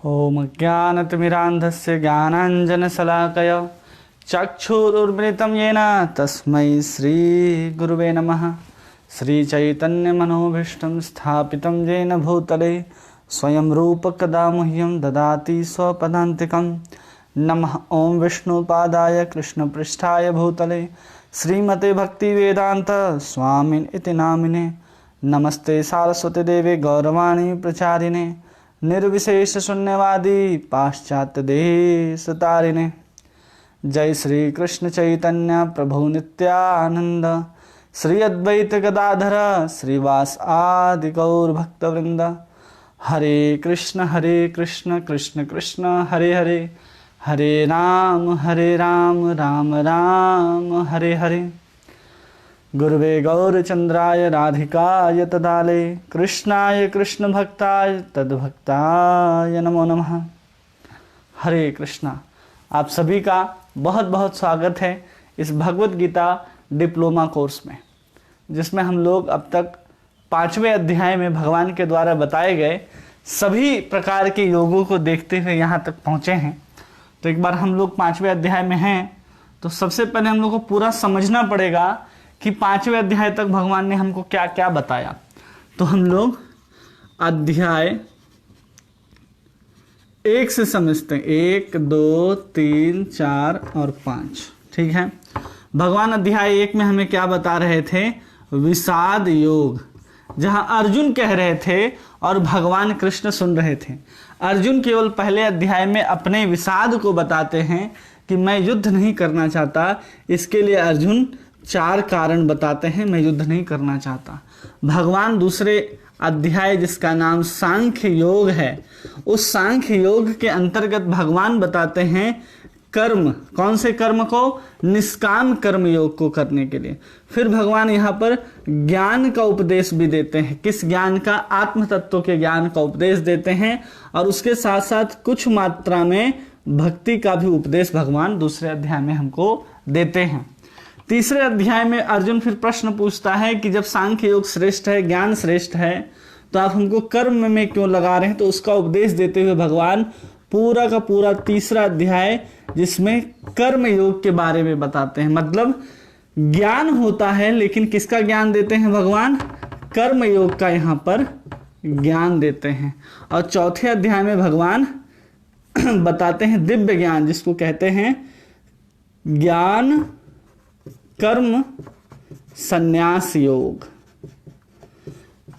ॐ ज्ञानतिमिरान्धस्य ज्ञानाञ्जनशलाकय चक्षुरुन्मिलितं येन तस्मै श्रीगुरुवे नमः। श्रीचैतन्यमनोभीष्टं स्थापितं येन भूतले स्वयं रूपकदा मह्यं ददाति स्वपदान्तिकं। नमः ॐ विष्णुपादाय कृष्णपृष्ठाय भूतले श्रीमते भक्तिवेदान्त स्वामिन् इति नामिने। नमस्ते सारस्वती देवे गौरवाणी प्रचारिणे निर्विशेष शून्यवादी पाश्चात्य देशतारिणे। जय श्री कृष्ण चैतन्य प्रभु नित्यानंद श्री अद्वैत गदाधर श्रीवास आदि गौर भक्तवृंद। हरे कृष्ण कृष्ण कृष्ण हरे हरे, हरे राम राम राम हरे हरे। गुरुवे गौरचंद्राय राधिकाय तदाले कृष्णाय कृष्ण भक्ताय तद्भक्ताय नमो नमः। हरे कृष्णा। आप सभी का बहुत बहुत स्वागत है इस भगवत गीता डिप्लोमा कोर्स में, जिसमें हम लोग अब तक 5वें अध्याय में भगवान के द्वारा बताए गए सभी प्रकार के योगों को देखते हुए यहाँ तक पहुँचे हैं। तो एक बार हम लोग 5वें अध्याय में हैं, तो सबसे पहले हम लोग को पूरा समझना पड़ेगा कि 5वें अध्याय तक भगवान ने हमको क्या क्या बताया। तो हम लोग अध्याय 1 से समझते हैं, 1, 2, 3, 4 और 5। ठीक है। भगवान अध्याय 1 में हमें क्या बता रहे थे? विषाद योग, जहां अर्जुन कह रहे थे और भगवान कृष्ण सुन रहे थे। अर्जुन केवल पहले अध्याय में अपने विषाद को बताते हैं कि मैं युद्ध नहीं करना चाहता। इसके लिए अर्जुन 4 कारण बताते हैं, मैं युद्ध नहीं करना चाहता। भगवान दूसरे अध्याय जिसका नाम सांख्य योग है, उस सांख्य योग के अंतर्गत भगवान बताते हैं कर्म, कौन से कर्म को? निष्काम कर्म योग को करने के लिए। फिर भगवान यहाँ पर ज्ञान का उपदेश भी देते हैं। किस ज्ञान का? आत्म तत्व के ज्ञान का उपदेश देते हैं, और उसके साथ साथ कुछ मात्रा में भक्ति का भी उपदेश भगवान दूसरे अध्याय में हमको देते हैं। तीसरे अध्याय में अर्जुन फिर प्रश्न पूछता है कि जब सांख्य योग श्रेष्ठ है, ज्ञान श्रेष्ठ है, तो आप हमको कर्म में क्यों लगा रहे हैं? तो उसका उपदेश देते हुए भगवान पूरा का पूरा तीसरा अध्याय जिसमें कर्म योग के बारे में बताते हैं। मतलब ज्ञान होता है, लेकिन किसका ज्ञान देते हैं भगवान? कर्म योग का यहाँ पर ज्ञान देते हैं। और चौथे अध्याय में भगवान बताते हैं दिव्य ज्ञान, जिसको कहते हैं ज्ञान कर्म संन्यास योग।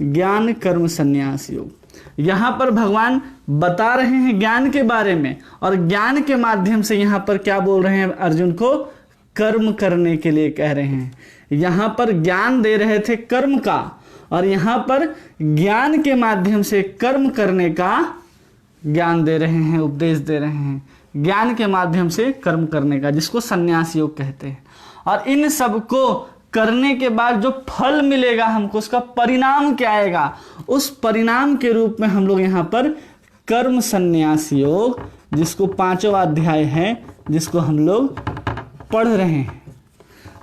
ज्ञान कर्म संन्यास योग, यहां पर भगवान बता रहे हैं ज्ञान के बारे में, और ज्ञान के माध्यम से यहां पर क्या बोल रहे हैं? अर्जुन को कर्म करने के लिए कह रहे हैं। यहां पर ज्ञान दे रहे थे कर्म का, और यहां पर ज्ञान के माध्यम से कर्म करने का ज्ञान दे रहे हैं, उपदेश दे रहे हैं। ज्ञान के माध्यम से कर्म करने का, जिसको संन्यास योग कहते हैं। और इन सब को करने के बाद जो फल मिलेगा हमको, उसका परिणाम क्या आएगा, उस परिणाम के रूप में हम लोग यहाँ पर कर्म संन्यास योग, जिसको 5वां अध्याय है, जिसको हम लोग पढ़ रहे हैं।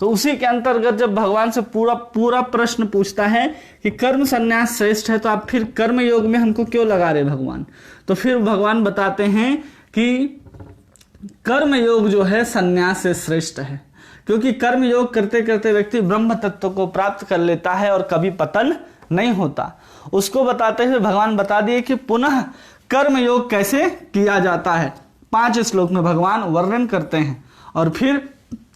तो उसी के अंतर्गत जब भगवान से पूरा प्रश्न पूछता है कि कर्म संन्यास श्रेष्ठ है, तो आप फिर कर्म योग में हमको क्यों लगा रहे भगवान? तो फिर भगवान बताते हैं कि कर्म योग जो है संन्यास से श्रेष्ठ है, क्योंकि कर्म योग करते करते व्यक्ति ब्रह्म तत्व को प्राप्त कर लेता है और कभी पतन नहीं होता। उसको बताते हुए भगवान बता दिए कि पुनः कर्म योग कैसे किया जाता है। 5 श्लोक में भगवान वर्णन करते हैं, और फिर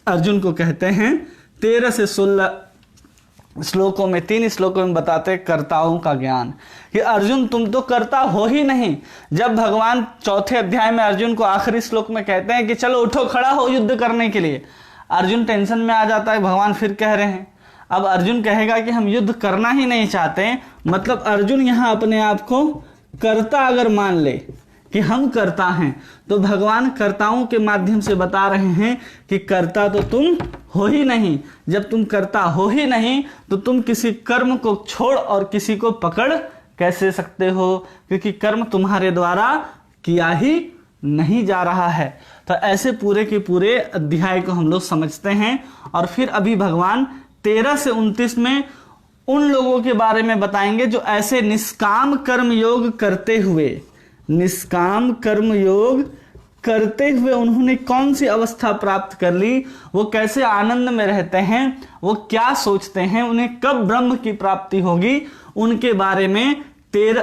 अर्जुन को कहते हैं 13 से 16 श्लोकों में, 3 श्लोकों में बताते हैं कर्ताओं का ज्ञान, कि अर्जुन तुम तो कर्ता हो ही नहीं। जब भगवान चौथे अध्याय में अर्जुन को आखिरी श्लोक में कहते हैं कि चलो उठो, खड़ा हो युद्ध करने के लिए, अर्जुन टेंशन में आ जाता है। भगवान फिर कह रहे हैं, अब अर्जुन कहेगा कि हम युद्ध करना ही नहीं चाहते, मतलब अर्जुन यहाँ अपने आप को कर्ता अगर मान ले कि हम कर्ता हैं, तो भगवान कर्ताओं के माध्यम से बता रहे हैं कि कर्ता तो तुम हो ही नहीं। जब तुम कर्ता हो ही नहीं, तो तुम किसी कर्म को छोड़ और किसी को पकड़ कैसे सकते हो? क्योंकि कर्म तुम्हारे द्वारा किया ही नहीं जा रहा है। तो ऐसे पूरे के पूरे अध्याय को हम लोग समझते हैं। और फिर अभी भगवान 13 से 29 में उन लोगों के बारे में बताएंगे जो ऐसे निष्काम कर्म योग करते हुए निष्काम कर्म योग करते हुए उन्होंने कौन सी अवस्था प्राप्त कर ली, वो कैसे आनंद में रहते हैं, वो क्या सोचते हैं, उन्हें कब ब्रह्म की प्राप्ति होगी, उनके बारे में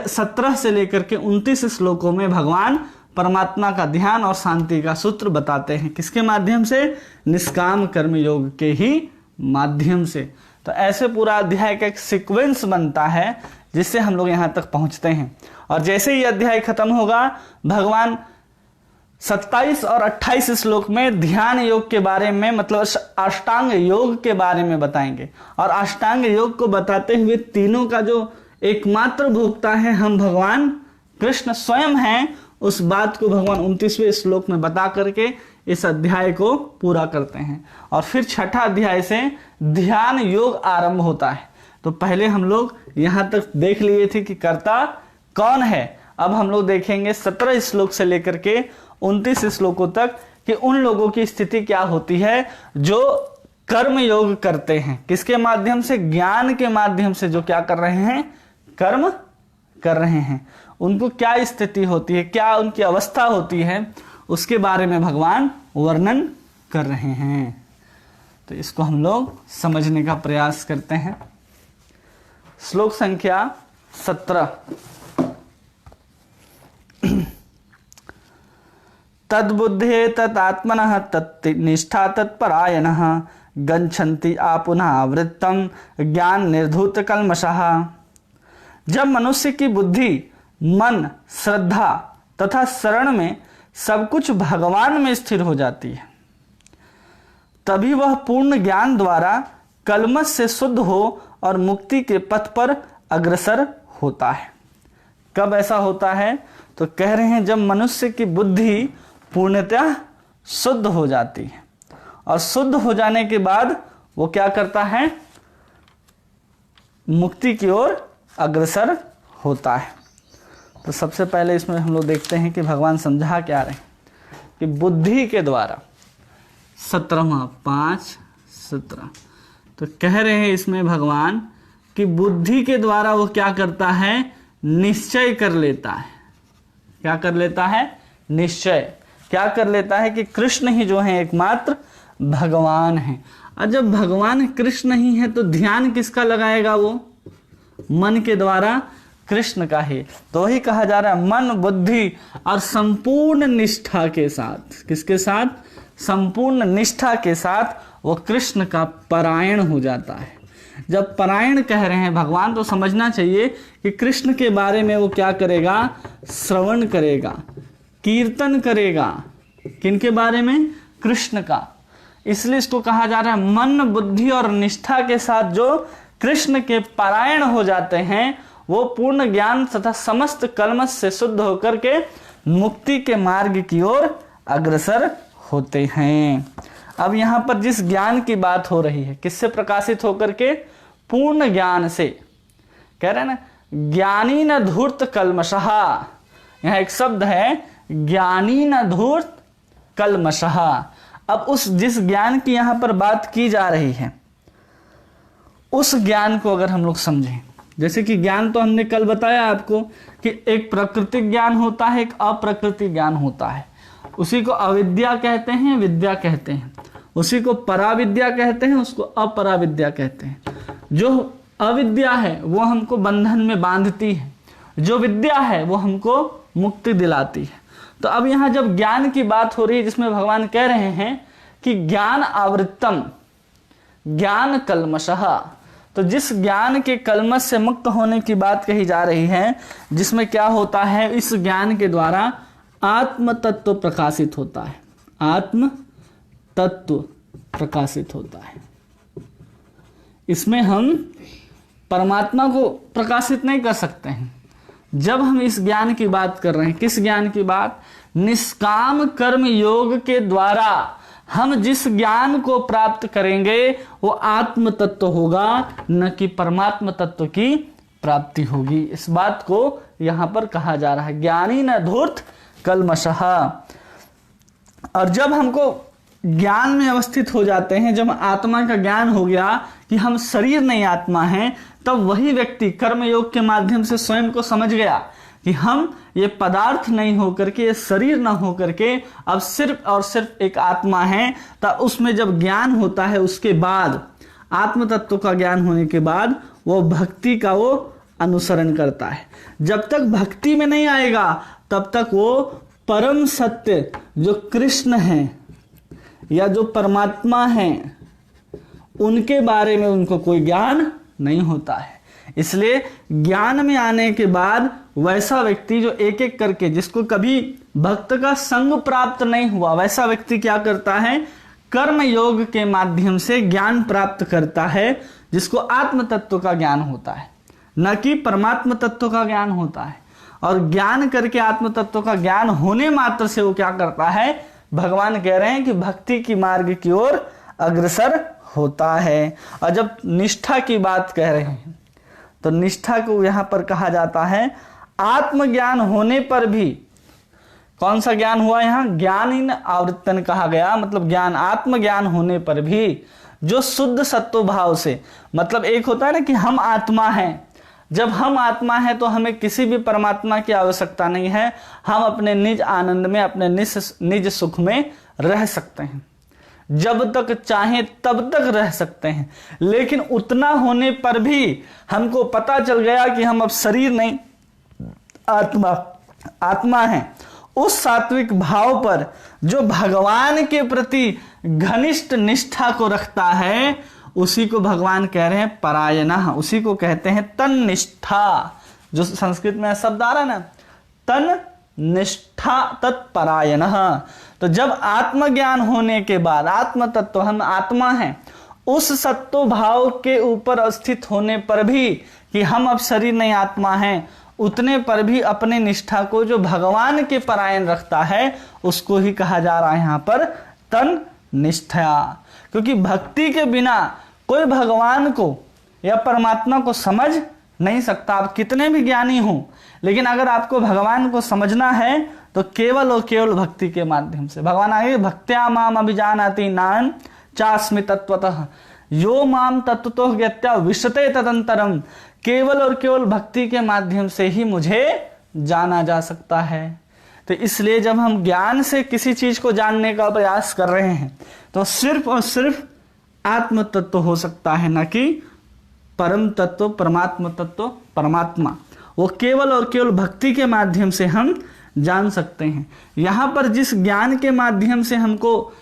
17 से लेकर के 29 श्लोकों में भगवान परमात्मा का ध्यान और शांति का सूत्र बताते हैं। किसके माध्यम से? निष्काम कर्म योग के ही माध्यम से। तो ऐसे पूरा अध्याय का एक सीक्वेंस बनता है जिससे हम लोग यहाँ तक पहुँचते हैं। और जैसे ही अध्याय खत्म होगा, भगवान 27 और 28 श्लोक में ध्यान योग के बारे में, मतलब अष्टांग योग के बारे में बताएंगे। और अष्टांग योग को बताते हुए तीनों का जो एकमात्र भोक्ता है हम भगवान कृष्ण स्वयं हैं, उस बात को भगवान 29वें श्लोक में बता करके इस अध्याय को पूरा करते हैं। और फिर छठा अध्याय से ध्यान योग आरंभ होता है। तो पहले हम लोग यहां तक देख लिए थे कि कर्ता कौन है। अब हम लोग देखेंगे 17 श्लोक से लेकर के 29 श्लोकों तक कि उन लोगों की स्थिति क्या होती है जो कर्म योग करते हैं। किसके माध्यम से? ज्ञान के माध्यम से। जो क्या कर रहे हैं? कर्म कर रहे हैं। उनको क्या स्थिति होती है, क्या उनकी अवस्था होती है, उसके बारे में भगवान वर्णन कर रहे हैं। तो इसको हम लोग समझने का प्रयास करते हैं। श्लोक संख्या 17। तद्बुद्धे तत्आत्मनः तत्निष्ठा तत्परायणः गच्छन्ति आपुनः वृत्तम ज्ञान निर्धूत कल्मषः। जब मनुष्य की बुद्धि, मन, श्रद्धा तथा शरण में सब कुछ भगवान में स्थिर हो जाती है, तभी वह पूर्ण ज्ञान द्वारा कल्मष से शुद्ध हो और मुक्ति के पथ पर अग्रसर होता है। कब ऐसा होता है? तो कह रहे हैं जब मनुष्य की बुद्धि पूर्णतः शुद्ध हो जाती है। और शुद्ध हो जाने के बाद वो क्या करता है? मुक्ति की ओर अग्रसर होता है। तो सबसे पहले इसमें हम लोग देखते हैं कि भगवान समझा क्या रहे हैं कि बुद्धि के द्वारा 17वां 5:17 तो कह रहे हैं इसमें भगवान कि बुद्धि के द्वारा वो क्या करता है? निश्चय कर लेता है। क्या कर लेता है? निश्चय। क्या कर लेता है कि कृष्ण ही जो है एकमात्र भगवान है। और जब भगवान कृष्ण ही है तो ध्यान किसका लगाएगा? वो मन के द्वारा कृष्ण का है। तो वही कहा जा रहा है मन, बुद्धि और संपूर्ण निष्ठा के साथ। किसके साथ? संपूर्ण निष्ठा के साथ वो कृष्ण का परायण हो जाता है। जब परायण कह रहे हैं भगवान तो समझना चाहिए कि कृष्ण के बारे में वो क्या करेगा? श्रवण करेगा, कीर्तन करेगा। किनके बारे में? कृष्ण का। इसलिए इसको कहा जा रहा है मन, बुद्धि और निष्ठा के साथ जो कृष्ण के परायण हो जाते हैं वो पूर्ण ज्ञान तथा समस्त कल्मष से शुद्ध होकर के मुक्ति के मार्ग की ओर अग्रसर होते हैं। अब यहां पर जिस ज्ञान की बात हो रही है, किससे प्रकाशित होकर के? पूर्ण ज्ञान से। कह रहे हैं ना, ज्ञानी न धूर्त कल्मषः। यहां एक शब्द है ज्ञानी न धूर्त कल्मषः। अब उस जिस ज्ञान की यहां पर बात की जा रही है, उस ज्ञान को अगर हम लोग समझें, जैसे कि ज्ञान तो हमने कल बताया आपको कि एक प्राकृतिक ज्ञान होता है, एक अप्राकृतिक ज्ञान होता है। उसी को अविद्या कहते हैं, विद्या कहते हैं। उसी को पराविद्या कहते हैं, उसको अपराविद्या कहते हैं। जो अविद्या है वो हमको बंधन में बांधती है, जो विद्या है वो हमको मुक्ति दिलाती है। तो अब यहाँ जब ज्ञान की बात हो रही है जिसमें भगवान कह रहे हैं कि ज्ञान आवृत्तम ज्ञान कल्मषः, तो जिस ज्ञान के कल्मष से मुक्त होने की बात कही जा रही है, जिसमें क्या होता है? इस ज्ञान के द्वारा आत्म तत्व प्रकाशित होता है। आत्म तत्व प्रकाशित होता है। इसमें हम परमात्मा को प्रकाशित नहीं कर सकते हैं। जब हम इस ज्ञान की बात कर रहे हैं, किस ज्ञान की बात? निष्काम कर्म योग के द्वारा हम जिस ज्ञान को प्राप्त करेंगे वो आत्म तत्व होगा, न कि परमात्म तत्व की प्राप्ति होगी। इस बात को यहां पर कहा जा रहा है ज्ञानी न धूर्त कल्मषः। और जब हमको ज्ञान में अवस्थित हो जाते हैं, जब आत्मा का ज्ञान हो गया कि हम शरीर नहीं आत्मा हैं, तब वही व्यक्ति कर्म योग के माध्यम से स्वयं को समझ गया कि हम ये पदार्थ नहीं होकर के, ये शरीर ना होकर के अब सिर्फ और सिर्फ एक आत्मा है, तब उसमें जब ज्ञान होता है उसके बाद, आत्म तत्व का ज्ञान होने के बाद वो भक्ति का वो अनुसरण करता है। जब तक भक्ति में नहीं आएगा तब तक वो परम सत्य जो कृष्ण है या जो परमात्मा है उनके बारे में उनको कोई ज्ञान नहीं होता है। इसलिए ज्ञान में आने के बाद वैसा व्यक्ति जो एक एक करके, जिसको कभी भक्त का संग प्राप्त नहीं हुआ, वैसा व्यक्ति क्या करता है, कर्म योग के माध्यम से ज्ञान प्राप्त करता है, जिसको आत्म तत्व का ज्ञान होता है, न कि परमात्म तत्व का ज्ञान होता है। और ज्ञान करके आत्म तत्व का ज्ञान होने मात्र से वो क्या करता है, भगवान कह रहे हैं कि भक्ति की मार्ग की ओर अग्रसर होता है। और जब निष्ठा की बात कह रहे हैं तो निष्ठा को यहां पर कहा जाता है आत्मज्ञान होने पर भी, कौन सा ज्ञान हुआ यहां, ज्ञान आवृत्तन कहा गया, मतलब ज्ञान, आत्मज्ञान होने पर भी जो शुद्ध सत्व भाव से, मतलब एक होता है ना कि हम आत्मा हैं, जब हम आत्मा हैं तो हमें किसी भी परमात्मा की आवश्यकता नहीं है, हम अपने निज आनंद में, अपने निज सुख में रह सकते हैं, जब तक चाहें तब तक रह सकते हैं। लेकिन उतना होने पर भी हमको पता चल गया कि हम अब शरीर नहीं, आत्मा है, उस सात्विक भाव पर जो भगवान के प्रति घनिष्ठ निष्ठा को रखता है, उसी को भगवान कह रहे हैं परायणः, उसी को कहते हैं तन्निष्ठा। जो संस्कृत में शब्द आ रहा है ना, तन निष्ठा तत्परायणः। तो जब आत्मज्ञान होने के बाद, आत्म तत्व, हम आत्मा हैं, उस सत्व भाव के ऊपर स्थित होने पर भी कि हम अब शरीर नहीं आत्मा हैं, उतने पर भी अपने निष्ठा को जो भगवान के परायण रखता है उसको ही कहा जा रहा है यहाँ पर तन निष्ठा। क्योंकि भक्ति के बिना कोई भगवान को या परमात्मा को समझ नहीं सकता। आप कितने भी ज्ञानी हो, लेकिन अगर आपको भगवान को समझना है तो केवल और केवल भक्ति के माध्यम से। भगवान आगे भक्त्या माम अभिजानाति नान चास्मि तत्वतः यो माम तत्वतो ज्ञात्या विशते तदंतरम। केवल और केवल भक्ति के माध्यम से ही मुझे जाना जा सकता है। तो इसलिए जब हम ज्ञान से किसी चीज को जानने का प्रयास कर रहे हैं तो सिर्फ और सिर्फ आत्म तत्व हो सकता है, न कि परम तत्व, परमात्म तत्व, परमात्मा। वो केवल और केवल भक्ति के माध्यम से हम जान सकते हैं। यहां पर जिस ज्ञान के माध्यम से हमको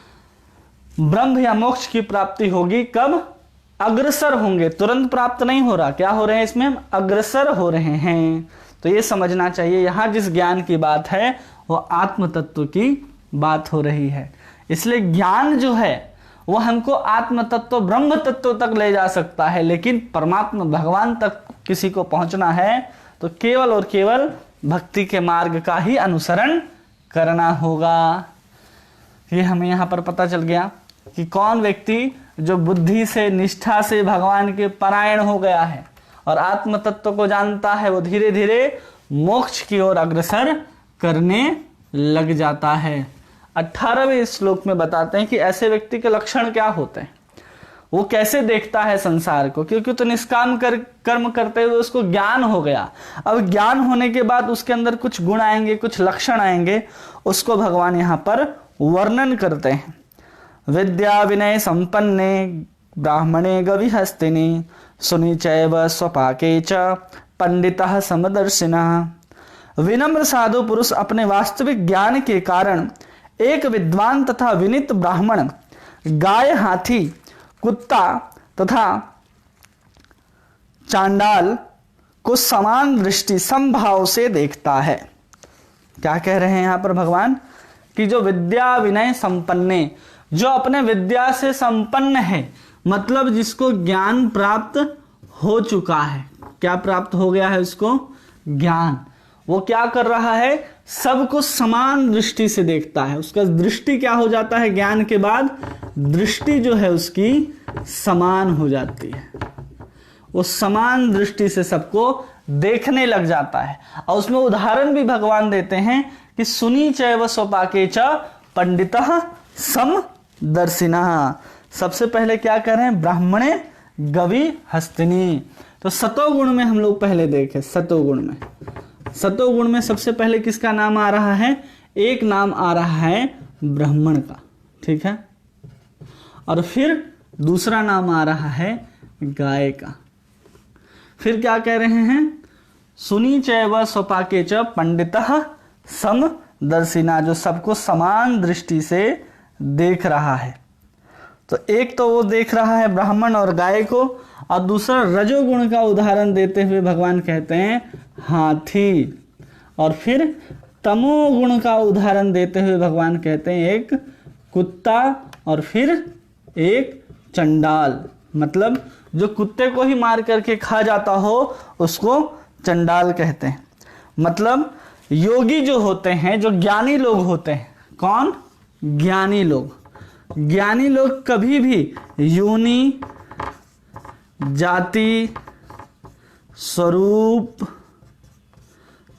ब्रह्म या मोक्ष की प्राप्ति होगी, कब, अग्रसर होंगे, तुरंत प्राप्त नहीं हो रहा। क्या हो रहे हैं इसमें, हम अग्रसर हो रहे हैं। तो ये समझना चाहिए, यहां जिस ज्ञान की बात है वो आत्म तत्व की बात हो रही है। इसलिए ज्ञान जो है वो हमको आत्म तत्व, ब्रह्म तत्व तक ले जा सकता है, लेकिन परमात्मा भगवान तक किसी को पहुंचना है तो केवल और केवल भक्ति के मार्ग का ही अनुसरण करना होगा। ये हमें यहाँ पर पता चल गया कि कौन व्यक्ति जो बुद्धि से, निष्ठा से भगवान के परायण हो गया है और आत्म तत्व को जानता है, वो धीरे धीरे मोक्ष की ओर अग्रसर करने लग जाता है। 18वें श्लोक में बताते हैं कि ऐसे व्यक्ति के लक्षण क्या होते हैं, वो कैसे देखता है संसार को। क्योंकि तो निष्काम कर्म करते हुए उसको ज्ञान हो गया। अब ज्ञान होने के बाद उसके अंदर कुछ गुण आएंगे, कुछ लक्षण आएंगे, उसको भगवान यहाँ पर वर्णन करते हैं। विद्या विनय संपन्ने ब्राह्मणे गविहस्तिनि सुनि चैव स्वपाके च पंडितः समदर्शिनः। विनम्र साधु पुरुष अपने वास्तविक ज्ञान के कारण एक विद्वान तथा विनीत ब्राह्मण गाय, हाथी, कुत्ता तथा चांडाल को समान दृष्टि, समभाव से देखता है। क्या कह रहे हैं यहां पर भगवान कि जो विद्या विनय संपन्ने, जो अपने विद्या से संपन्न है, मतलब जिसको ज्ञान प्राप्त हो चुका है। क्या प्राप्त हो गया है उसको, ज्ञान। वो क्या कर रहा है, सबको समान दृष्टि से देखता है। उसका दृष्टि क्या हो जाता है, ज्ञान के बाद दृष्टि जो है उसकी समान हो जाती है। वो समान दृष्टि से सबको देखने लग जाता है। और उसमें उदाहरण भी भगवान देते हैं कि सुनी चैव स्वपाके च पंडितः समदर्शिनः। सबसे पहले क्या कर रहे हैं, ब्राह्मणे गवि हस्तिनी। तो सतोगुण में हम लोग पहले देखे, सतोगुण में सतोगुण में सबसे पहले किसका नाम आ रहा है? एक नाम आ रहा है ब्राह्मण का, ठीक है, और फिर दूसरा नाम आ रहा है गाय का। फिर क्या कह रहे हैं? सुनी चैव स्वपाके च पंडितः समदर्शिना, जो सबको समान दृष्टि से देख रहा है। तो एक तो वो देख रहा है ब्राह्मण और गाय को, और दूसरा रजोगुण का उदाहरण देते हुए भगवान कहते हैं हाथी, और फिर तमोगुण का उदाहरण देते हुए भगवान कहते हैं एक कुत्ता, और फिर एक चंडाल। मतलब जो कुत्ते को ही मार करके खा जाता हो उसको चंडाल कहते हैं। मतलब योगी जो होते हैं, जो ज्ञानी लोग होते हैं, कौन? ज्ञानी लोग। ज्ञानी लोग कभी भी योनि, जाति, स्वरूप,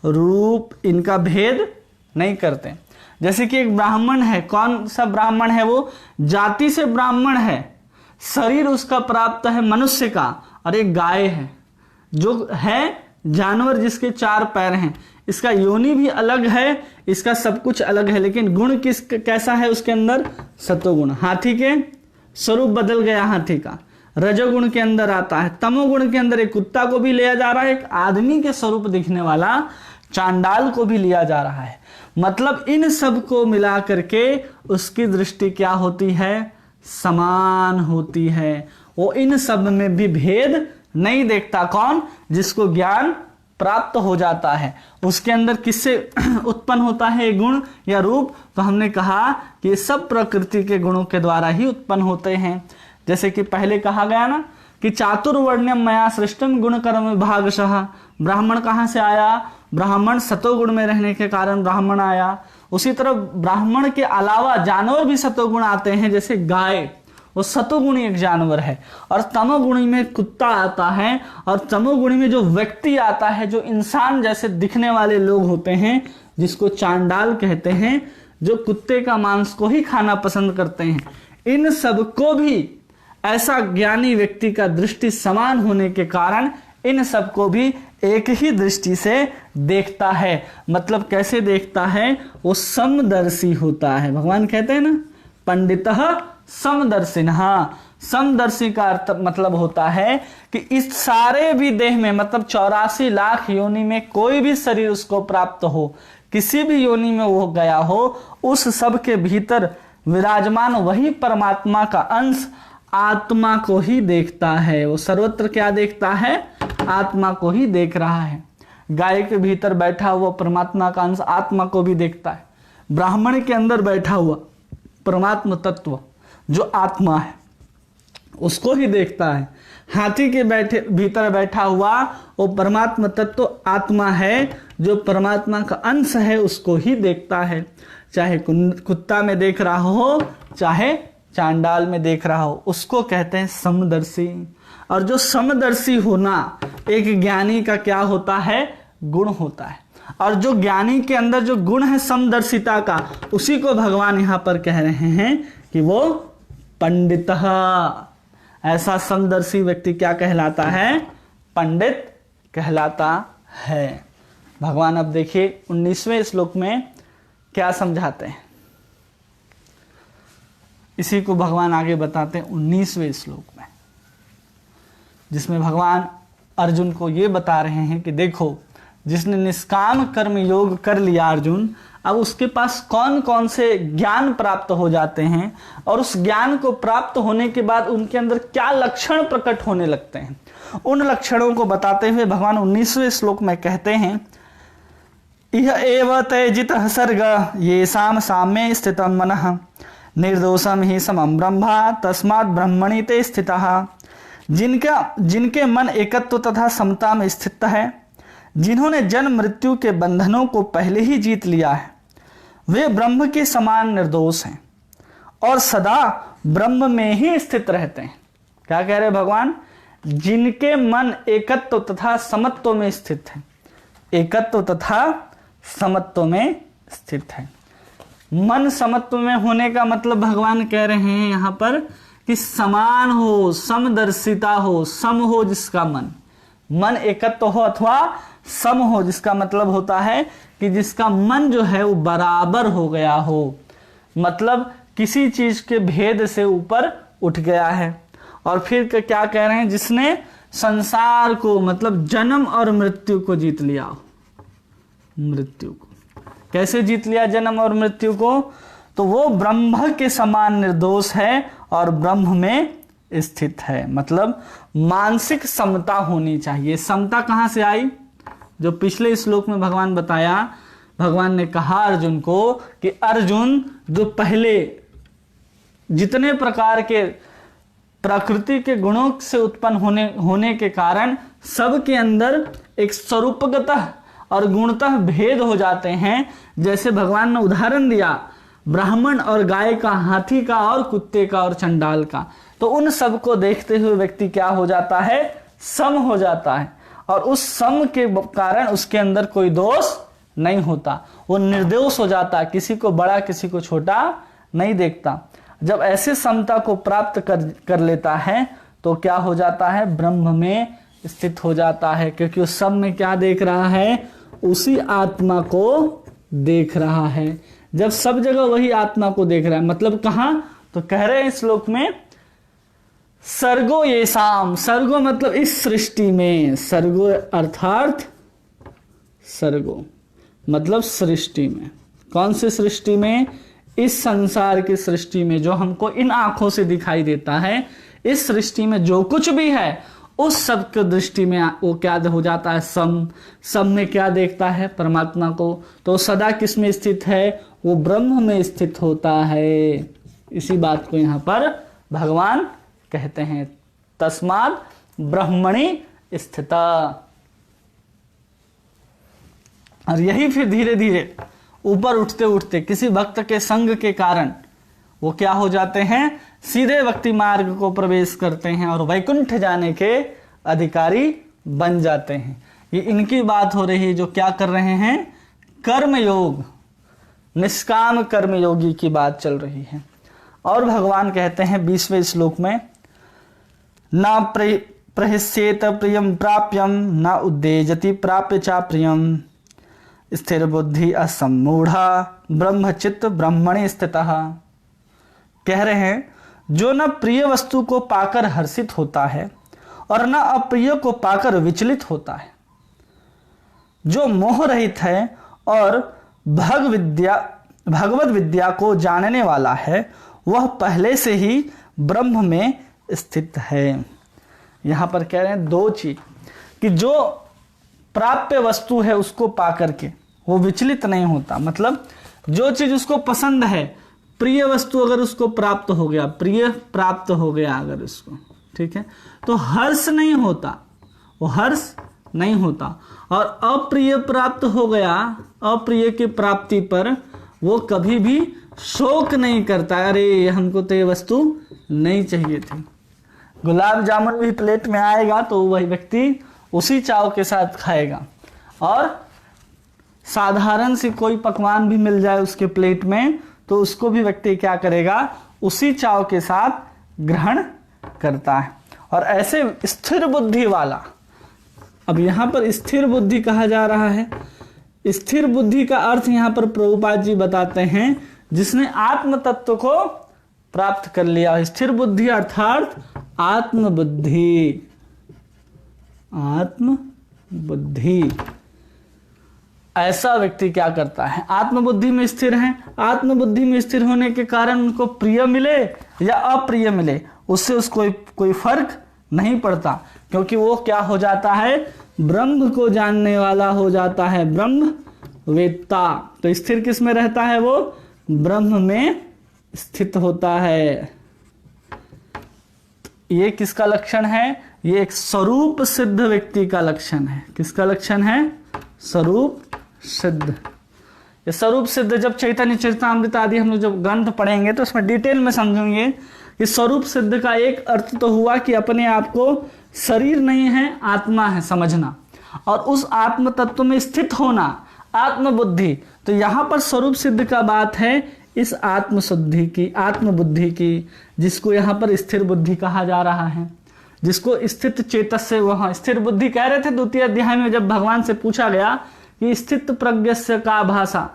रूप इनका भेद नहीं करते। जैसे कि एक ब्राह्मण है, कौन सा ब्राह्मण है? वो जाति से ब्राह्मण है, शरीर उसका प्राप्त है मनुष्य का, और एक गाय है जो है जानवर जिसके 4 पैर हैं। इसका योनि भी अलग है, इसका सब कुछ अलग है, लेकिन गुण कैसा है उसके अंदर? सतोगुण। हाथी के स्वरूप बदल गया हाथी का, रजोगुण के अंदर आता है। तमोगुण के अंदर एक कुत्ता को भी लिया जा रहा है, एक आदमी के स्वरूप दिखने वाला चांडाल को भी लिया जा रहा है। मतलब इन सब को मिला करके उसकी दृष्टि क्या होती है? समान होती है। वो इन सब में भी भेद नहीं देखता। कौन? जिसको ज्ञान प्राप्त हो जाता है। उसके अंदर किससे उत्पन्न होता है गुण या रूप? तो हमने कहा कि ये सब प्रकृति के गुणों के द्वारा ही उत्पन्न होते हैं। जैसे कि पहले कहा गया ना कि चातुर्वर्ण्यम मया सृष्टम गुण कर्म विभागशः। ब्राह्मण कहाँ से आया? ब्राह्मण सतोगुण में रहने के कारण ब्राह्मण आया। उसी तरह ब्राह्मण के अलावा जानवर भी सतोगुण आते हैं, जैसे गाय, वो सतोगुणी एक जानवर है, और तमोगुणी में कुत्ता आता है, और तमोगुणी में जो व्यक्ति आता है, जो इंसान जैसे दिखने वाले लोग होते हैं, जिसको चांडाल कहते हैं, जो कुत्ते का मांस को ही खाना पसंद करते हैं। इन सबको भी ऐसा ज्ञानी व्यक्ति का दृष्टि समान होने के कारण इन सबको भी एक ही दृष्टि से देखता है। मतलब कैसे देखता है? वो समदर्शी होता है। भगवान कहते हैं ना पंडितः समदर्शिनः। समदर्शी का अर्थ मतलब होता है कि इस सारे भी देह में, मतलब 84 लाख योनि में कोई भी शरीर उसको प्राप्त हो, किसी भी योनि में वो गया हो, उस सब के भीतर विराजमान वही परमात्मा का अंश आत्मा को ही देखता है। वो सर्वत्र क्या देखता है? आत्मा को ही देख रहा है। गाय के भीतर बैठा हुआ परमात्मा का अंश आत्मा को भी देखता है। ब्राह्मण के अंदर बैठा हुआ परमात्मा तत्व जो आत्मा है उसको ही देखता है। हाथी के भीतर बैठा हुआ वो परमात्मा तत्व आत्मा है, जो परमात्मा का अंश है, उसको ही देखता है। चाहे कुत्ता में देख रहा हो, चाहे चांडाल में देख रहा हो, उसको कहते हैं समदर्शी। और जो समदर्शी होना एक ज्ञानी का क्या होता है? गुण होता है। और जो ज्ञानी के अंदर जो गुण है समदर्शिता का, उसी को भगवान यहां पर कह रहे हैं कि वो पंडितः। ऐसा समदर्शी व्यक्ति क्या कहलाता है? पंडित कहलाता है। भगवान अब देखिए 19वें श्लोक में क्या समझाते हैं, इसी को भगवान आगे बताते हैं 19वें श्लोक में, जिसमें भगवान अर्जुन को ये बता रहे हैं कि देखो, जिसने निष्काम कर्म योग कर लिया अर्जुन, अब उसके पास कौन कौन से ज्ञान प्राप्त हो जाते हैं, और उस ज्ञान को प्राप्त होने के बाद उनके अंदर क्या लक्षण प्रकट होने लगते हैं। उन लक्षणों को बताते हुए भगवान 19वें श्लोक में कहते हैं, इह एव तेजित सर्ग येषां साम्ये स्थितं मनः निर्दोषम ही समं ब्रह्मा तस्मात् ब्रह्मणि ते स्थितः। जिनके मन एकत्व तथा समता में स्थित है, जिन्होंने जन्म मृत्यु के बंधनों को पहले ही जीत लिया है, वे ब्रह्म के समान निर्दोष हैं और सदा ब्रह्म में ही स्थित रहते हैं। क्या कह रहे भगवान? जिनके मन एकत्व तथा समत्व में स्थित है। एकत्व तथा समत्व में स्थित है। मन समत्व में होने का मतलब भगवान कह रहे हैं यहां पर कि समान हो, समदर्शिता हो, सम हो जिसका मन, मन एकत्व हो अथवा सम हो, जिसका मतलब होता है कि जिसका मन जो है वो बराबर हो गया हो, मतलब किसी चीज के भेद से ऊपर उठ गया है। और फिर क्या कह रहे हैं, जिसने संसार को मतलब जन्म और मृत्यु को जीत लिया हो। मृत्यु को कैसे जीत लिया, जन्म और मृत्यु को? तो वो ब्रह्म के समान निर्दोष है और ब्रह्म में स्थित है। मतलब मानसिक समता होनी चाहिए। समता कहां से आई? जो पिछले श्लोक में भगवान बताया, भगवान ने कहा अर्जुन को कि अर्जुन, जो पहले जितने प्रकार के प्रकृति के गुणों से उत्पन्न होने के कारण सबके अंदर एक स्वरूपगतः और गुणतः भेद हो जाते हैं। जैसे भगवान ने उदाहरण दिया ब्राह्मण और गाय का, हाथी का और कुत्ते का और चंडाल का, तो उन सब को देखते हुए व्यक्ति क्या हो जाता है? सम हो जाता है। और उस सम के कारण उसके अंदर कोई दोष नहीं होता, वो निर्दोष हो जाता है, किसी को बड़ा किसी को छोटा नहीं देखता। जब ऐसे समता को प्राप्त कर लेता है तो क्या हो जाता है? ब्रह्म में स्थित हो जाता है, क्योंकि उस सब में क्या देख रहा है? उसी आत्मा को देख रहा है। जब सब जगह वही आत्मा को देख रहा है, मतलब कहां? तो कह रहे हैं इस श्लोक में सर्गो ये शाम, सर्गो मतलब इस सृष्टि में, सर्गो अर्थात सर्गो मतलब सृष्टि में। कौन सी सृष्टि में? इस संसार की सृष्टि में, जो हमको इन आंखों से दिखाई देता है। इस सृष्टि में जो कुछ भी है उस सब के दृष्टि में वो क्या हो जाता है? सम। सम में क्या देखता है? परमात्मा को। तो सदा किस में स्थित है? वो ब्रह्म में स्थित होता है। इसी बात को यहाँ पर भगवान कहते हैं, तस्मात् ब्रह्मणि स्थिता। और यही फिर धीरे धीरे ऊपर उठते उठते किसी भक्त के संग के कारण वो क्या हो जाते हैं? सीधे भक्ति मार्ग को प्रवेश करते हैं और वैकुंठ जाने के अधिकारी बन जाते हैं। ये इनकी बात हो रही है जो क्या कर रहे हैं? कर्म योग, निष्काम कर्म योगी की बात चल रही है। और भगवान कहते हैं 20वें श्लोक में, ना प्रहिष्येत प्रियम प्राप्यम, ना उद्देजति प्राप्य चा प्रियम, स्थिर बुद्धि असम्मूढ़ा ब्रह्मचित्त ब्रह्मणि स्थितः। कह रहे हैं जो न प्रिय वस्तु को पाकर हर्षित होता है और न अप्रिय को पाकर विचलित होता है, जो मोह रहित है और भगवद विद्या को जानने वाला है, वह पहले से ही ब्रह्म में स्थित है। यहां पर कह रहे हैं दो चीज, कि जो प्राप्य वस्तु है उसको पाकर के वो विचलित नहीं होता। मतलब जो चीज उसको पसंद है, प्रिय वस्तु अगर उसको प्राप्त हो गया, प्रिय प्राप्त हो गया अगर उसको, ठीक है, तो हर्ष नहीं होता, वो हर्ष नहीं होता। और अप्रिय प्राप्त हो गया, अप्रिय की प्राप्ति पर वो कभी भी शोक नहीं करता, अरे हमको तो ये वस्तु नहीं चाहिए थी। गुलाब जामुन भी प्लेट में आएगा तो वही व्यक्ति उसी चाव के साथ खाएगा, और साधारण सी कोई पकवान भी मिल जाए उसके प्लेट में तो उसको भी व्यक्ति क्या करेगा? उसी चाव के साथ ग्रहण करता है। और ऐसे स्थिर बुद्धि वाला, अब यहां पर स्थिर बुद्धि कहा जा रहा है। स्थिर बुद्धि का अर्थ यहां पर प्रभुपाद जी बताते हैं जिसने आत्म तत्व को प्राप्त कर लिया। स्थिर बुद्धि अर्थात आत्म बुद्धि, आत्म बुद्धि। ऐसा व्यक्ति क्या करता है? आत्मबुद्धि में स्थिर है। आत्मबुद्धि में स्थिर होने के कारण उनको प्रिय मिले या अप्रिय मिले उससे उसको कोई फर्क नहीं पड़ता, क्योंकि वो क्या हो जाता है? ब्रह्म को जानने वाला हो जाता है, ब्रह्म वेत्ता। तो स्थिर किस में रहता है? वो ब्रह्म में स्थित होता है। ये किसका लक्षण है? ये एक स्वरूप सिद्ध व्यक्ति का लक्षण है। किसका लक्षण है? स्वरूप सिद्ध। ये स्वरूप सिद्ध जब चैतन्य चरितामृत आदि हम लोग जब ग्रंथ पढ़ेंगे तो उसमें डिटेल में समझेंगे कि स्वरूप सिद्ध का एक अर्थ तो हुआ कि अपने आप को शरीर नहीं है, आत्मा है समझना, और उस आत्म तत्व में स्थित होना, आत्मबुद्धि। तो यहां पर स्वरूप सिद्ध का बात है इस आत्मशुद्धि की, आत्मबुद्धि की, जिसको यहां पर स्थिर बुद्धि कहा जा रहा है। जिसको स्थित चेतस से वह स्थिर बुद्धि कह रहे थे द्वितीय अध्याय में, जब भगवान से पूछा गया कि स्थित प्रज्ञस्य का भाषा,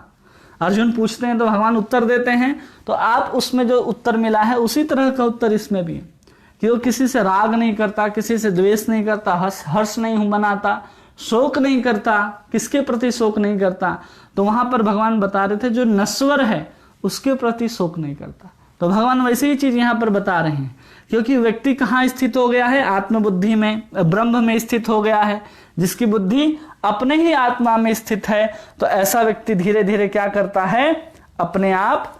अर्जुन पूछते हैं तो भगवान उत्तर देते हैं, तो आप उसमें जो उत्तर मिला है उसी तरह का उत्तर इसमें भी है कि वो किसी से राग नहीं करता, किसी से द्वेष नहीं करता, हर्ष नहीं मनाता, शोक नहीं करता, किसके प्रति शोक नहीं करता। तो वहां पर भगवान बता रहे थे जो नश्वर है उसके प्रति शोक नहीं करता। तो भगवान वैसे ही चीज यहाँ पर बता रहे हैं, क्योंकि व्यक्ति कहाँ स्थित हो गया है, आत्मबुद्धि में, ब्रह्म में स्थित हो गया है। जिसकी बुद्धि अपने ही आत्मा में स्थित है, तो ऐसा व्यक्ति धीरे धीरे क्या करता है, अपने आप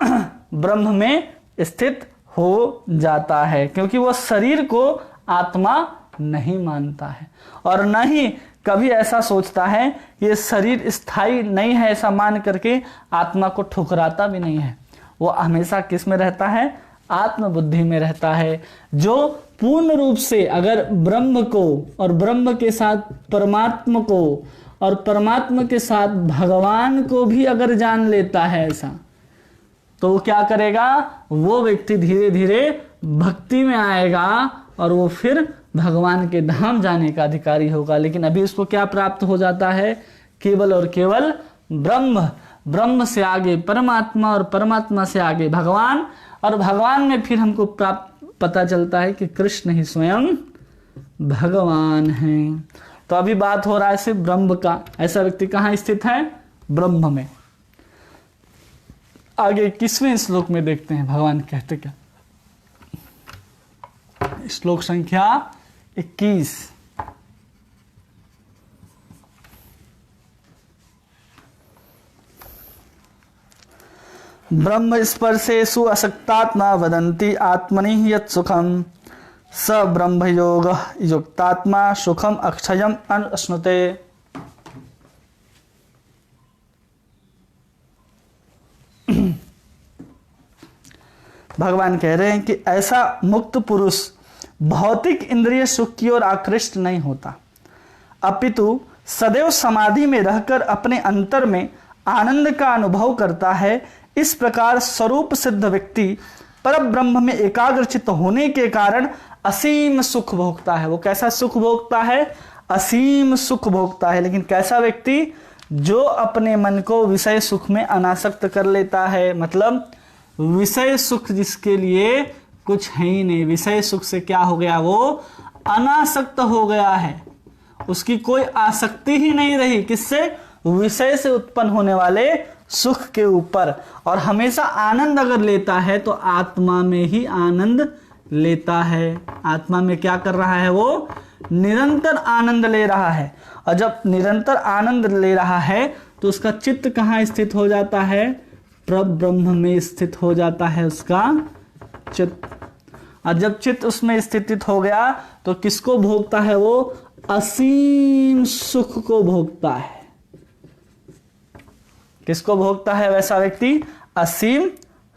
ब्रह्म में स्थित हो जाता है, क्योंकि वो शरीर को आत्मा नहीं मानता है और न ही कभी ऐसा सोचता है कि ये शरीर स्थायी नहीं है, ऐसा मान करके आत्मा को ठुकराता भी नहीं है। वो हमेशा किस में रहता है, आत्मबुद्धि में रहता है, जो पूर्ण रूप से अगर ब्रह्म को और ब्रह्म के साथ परमात्मा को और परमात्मा के साथ भगवान को भी अगर जान लेता है ऐसा, तो वो क्या करेगा, वो व्यक्ति धीरे धीरे भक्ति में आएगा और वो फिर भगवान के धाम जाने का अधिकारी होगा। लेकिन अभी उसको क्या प्राप्त हो जाता है, केवल और केवल ब्रह्म, ब्रह्म से आगे परमात्मा और परमात्मा से आगे भगवान, और भगवान में फिर हमको पता चलता है कि कृष्ण ही स्वयं भगवान हैं। तो अभी बात हो रहा है सिर्फ ब्रह्म का। ऐसा व्यक्ति कहाँ स्थित है, ब्रह्म में। आगे 21वें श्लोक में देखते हैं भगवान कहते क्या, श्लोक संख्या 21। ब्रह्म स्पर्शेषु असक्तात्मा वदन्ति आत्मनि यत् सुखम स ब्रह्म योग युक्तात्मा सुखम अक्षयम अश्नुते। भगवान कह रहे हैं कि ऐसा मुक्त पुरुष भौतिक इंद्रिय सुख की ओर आकृष्ट नहीं होता, अपितु सदैव समाधि में रहकर अपने अंतर में आनंद का अनुभव करता है। इस प्रकार स्वरूप सिद्ध व्यक्ति पर ब्रह्म में एकाग्रचित होने के कारण असीम सुख भोगता है। वो कैसा सुख भोगता है, असीम सुख भोगता है। लेकिन कैसा व्यक्ति, जो अपने मन को विषय सुख में अनासक्त कर लेता है, मतलब विषय सुख जिसके लिए कुछ है ही नहीं, विषय सुख से क्या हो गया, वो अनासक्त हो गया है, उसकी कोई आसक्ति ही नहीं रही, किससे, विषय से उत्पन्न होने वाले सुख के ऊपर। और हमेशा आनंद अगर लेता है तो आत्मा में ही आनंद लेता है। आत्मा में क्या कर रहा है, वो निरंतर आनंद ले रहा है। और जब निरंतर आनंद ले रहा है तो उसका चित्त कहाँ स्थित हो जाता है, परब्रह्म में स्थित हो जाता है उसका चित्त। और जब चित्त उसमें स्थित हो गया तो किसको भोगता है, वो असीम सुख को भोगता है। किसको भोगता है वैसा व्यक्ति, असीम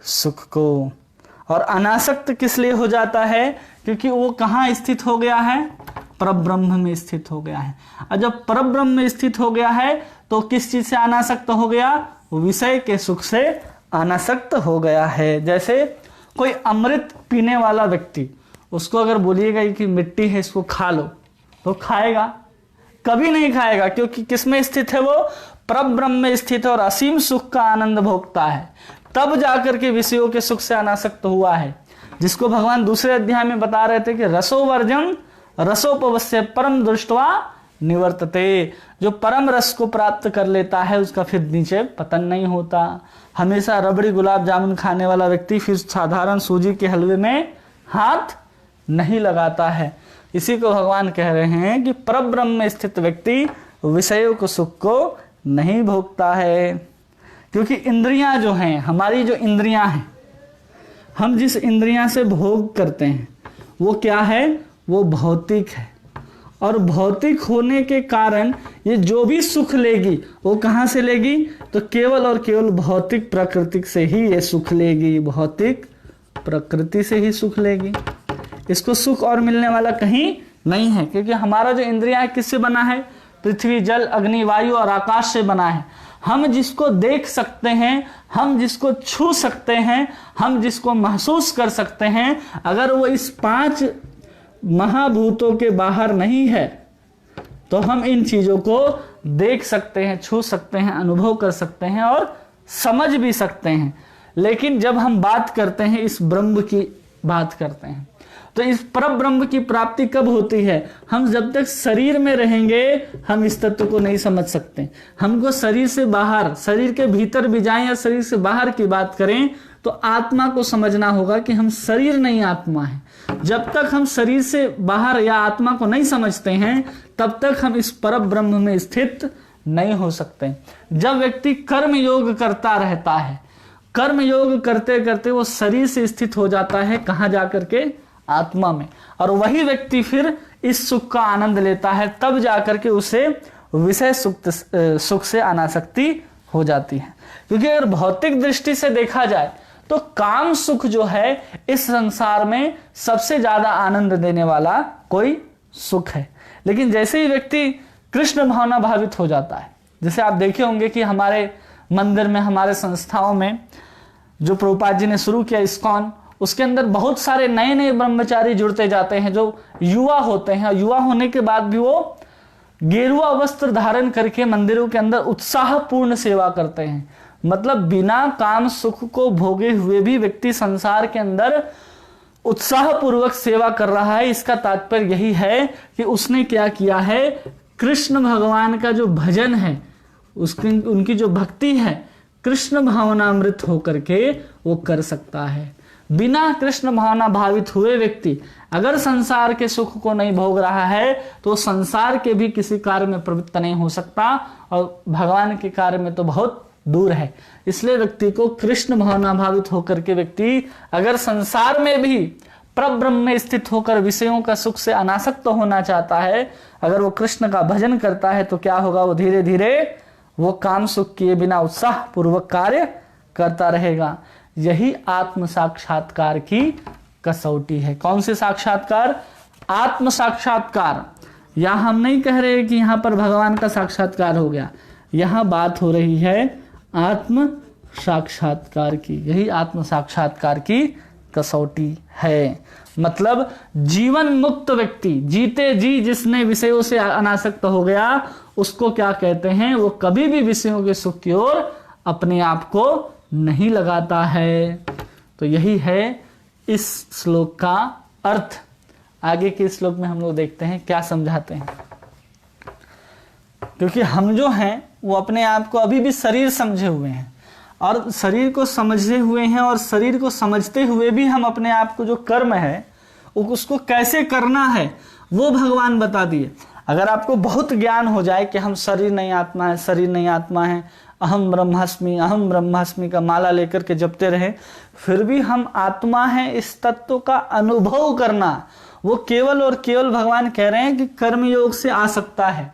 सुख को। और अनासक्त किस लिए हो जाता है, क्योंकि वो कहाँ स्थित हो गया है, परब्रह्म में स्थित हो गया है। और जब परब्रह्म में स्थित हो गया है तो किस चीज से अनासक्त हो गया, विषय के सुख से अनासक्त हो गया है। जैसे कोई अमृत पीने वाला व्यक्ति, उसको अगर बोलिएगा कि मिट्टी है इसको खा लो, तो खाएगा, कभी नहीं खाएगा, क्योंकि किसमें स्थित है, वो परब्रह्म में स्थित है और असीम सुख का आनंद भोगता है। तब जाकर के विषयों के सुख से अनासक्त हुआ है, जिसको भगवान दूसरे अध्याय में बता रहे थे कि रसोवर्जन रसोपवस्य परम दृष्टवा निवर्तते। जो परम रस को प्राप्त कर लेता है उसका फिर नीचे पतन नहीं होता। हमेशा रबड़ी गुलाब जामुन खाने वाला व्यक्ति फिर साधारण सूजी के हलवे में हाथ नहीं लगाता है। इसी को भगवान कह रहे हैं कि परब्रह्म में स्थित व्यक्ति विषयों को सुख को नहीं भोगता है। क्योंकि इंद्रियां जो हैं, हमारी जो इंद्रियां हैं, हम जिस इंद्रियां से भोग करते हैं वो क्या है, वो भौतिक है। और भौतिक होने के कारण ये जो भी सुख लेगी वो कहाँ से लेगी, तो केवल और केवल भौतिक प्रकृति से ही ये सुख लेगी, भौतिक प्रकृति से ही सुख लेगी। इसको सुख और मिलने वाला कहीं नहीं है। क्योंकि हमारा जो इंद्रियां किससे बना है, पृथ्वी जल अग्नि वायु और आकाश से बना है। हम जिसको देख सकते हैं, हम जिसको छू सकते हैं, हम जिसको महसूस कर सकते हैं, अगर वो इस 5 महाभूतों के बाहर नहीं है, तो हम इन चीजों को देख सकते हैं, छू सकते हैं, अनुभव कर सकते हैं और समझ भी सकते हैं। लेकिन जब हम बात करते हैं इस ब्रह्म की बात करते हैं, तो इस परम ब्रह्म की प्राप्ति कब होती है? हम जब तक शरीर में रहेंगे हम इस तत्व को नहीं समझ सकते। हमको शरीर से बाहर, शरीर के भीतर भी जाएं या शरीर से बाहर की बात करें, तो आत्मा को समझना होगा कि हम शरीर नहीं आत्मा है। जब तक हम शरीर से बाहर या आत्मा को नहीं समझते हैं, तब तक हम इस परम ब्रह्म में स्थित नहीं हो सकते। जब व्यक्ति कर्म योग करता रहता है, कर्म योग करते करते वो शरीर से स्थित हो जाता है, कहाँ जाकर के? आत्मा में। और वही व्यक्ति फिर इस सुख का आनंद लेता है, तब जाकर के उसे विषय सुख से अनासक्ति हो जाती है। क्योंकि अगर भौतिक दृष्टि से देखा जाए तो काम सुख जो है इस संसार में सबसे ज्यादा आनंद देने वाला कोई सुख है। लेकिन जैसे ही व्यक्ति कृष्ण भावना भावित हो जाता है, जैसे आप देखे होंगे कि हमारे मंदिर में, हमारे संस्थाओं में जो प्रभुपाद जी ने शुरू किया इस्कॉन, उसके अंदर बहुत सारे नए नए ब्रह्मचारी जुड़ते जाते हैं जो युवा होते हैं। युवा होने के बाद भी वो गेरुआ वस्त्र धारण करके मंदिरों के अंदर उत्साहपूर्ण सेवा करते हैं। मतलब बिना काम सुख को भोगे हुए भी व्यक्ति संसार के अंदर उत्साहपूर्वक सेवा कर रहा है। इसका तात्पर्य यही है कि उसने क्या किया है, कृष्ण भगवान का जो भजन है, उनकी जो भक्ति है, कृष्ण भावनामृत होकर के वो कर सकता है। बिना कृष्ण भावना भावित हुए व्यक्ति अगर संसार के सुख को नहीं भोग रहा है तो संसार के भी किसी कार्य में प्रवृत्त नहीं हो सकता और भगवान के कार्य में तो बहुत दूर है। इसलिए व्यक्ति को कृष्ण भावना भावित होकर के व्यक्ति अगर संसार में भी परब्रह्म में स्थित होकर विषयों का सुख से अनासक्त होना चाहता है, अगर वो कृष्ण का भजन करता है तो क्या होगा, वो धीरे धीरे वो काम सुख किए बिना उत्साह पूर्वक कार्य करता रहेगा। यही आत्म साक्षात्कार की कसौटी है। कौन से साक्षात्कार? आत्म साक्षात्कार। यहां हम नहीं कह रहे कि यहां पर भगवान का साक्षात्कार हो गया, यहां बात हो रही है आत्म साक्षात्कार की। यही आत्म साक्षात्कार की कसौटी है। मतलब जीवन मुक्त व्यक्ति, जीते जी जिसने विषयों से अनासक्त हो गया, उसको क्या कहते हैं, वो कभी भी विषयों के सुख की ओर अपने आप को नहीं लगाता है। तो यही है इस श्लोक का अर्थ। आगे के श्लोक में हम लोग देखते हैं क्या समझाते हैं। क्योंकि हम जो हैं वो अपने आप को अभी भी शरीर समझे हुए हैं और शरीर को समझे हुए हैं, और शरीर को समझते हुए भी हम अपने आप को जो कर्म है उसको कैसे करना है वो भगवान बता दिए। अगर आपको बहुत ज्ञान हो जाए कि हम शरीर नहीं आत्मा है, शरीर नहीं आत्मा है, अहम ब्रह्मास्मि का माला लेकर के जपते रहे, फिर भी हम आत्मा हैं, इस तत्व का अनुभव करना वो केवल और केवल भगवान कह रहे हैं कि कर्मयोग से आ सकता है।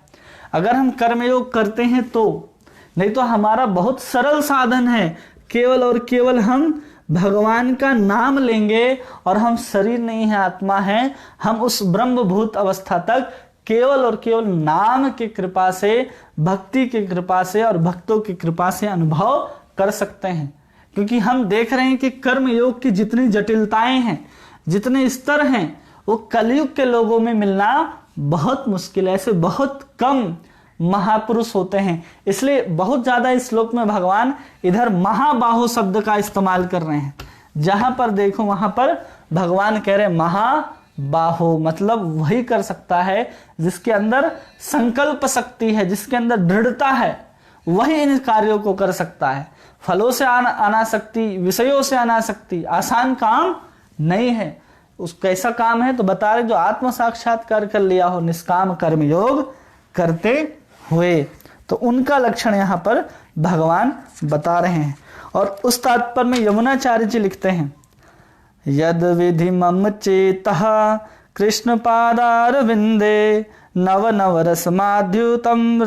अगर हम कर्मयोग करते हैं तो, नहीं तो हमारा बहुत सरल साधन है, केवल और केवल हम भगवान का नाम लेंगे और हम शरीर नहीं है, आत्मा है, हम उस ब्रह्मभूत अवस्था तक केवल और केवल नाम की कृपा से, भक्ति की कृपा से और भक्तों की कृपा से अनुभव कर सकते हैं। क्योंकि हम देख रहे हैं कि कर्म योग की जितनी जटिलताएं हैं, जितने स्तर हैं, वो कलयुग के लोगों में मिलना बहुत मुश्किल है। ऐसे बहुत कम महापुरुष होते हैं। इसलिए बहुत ज्यादा इस श्लोक में भगवान इधर महाबाहो शब्द का इस्तेमाल कर रहे हैं। जहां पर देखो वहां पर भगवान कह रहे महाबाहो, मतलब वही कर सकता है जिसके अंदर संकल्प शक्ति है, जिसके अंदर दृढ़ता है, वही इन कार्यों को कर सकता है। फलों से अनासक्ति, विषयों से अनासक्ति आसान काम नहीं है। उस कैसा काम है तो बता रहे, जो आत्म साक्षात्कार कर लिया हो निष्काम कर्म योग करते हुए, तो उनका लक्षण यहाँ पर भगवान बता रहे हैं। और उस तात्पर्य में यमुनाचार्य जी लिखते हैं, यद विधि मम चेतः कृष्ण पादारविंदे नव नव रसमाद्युतम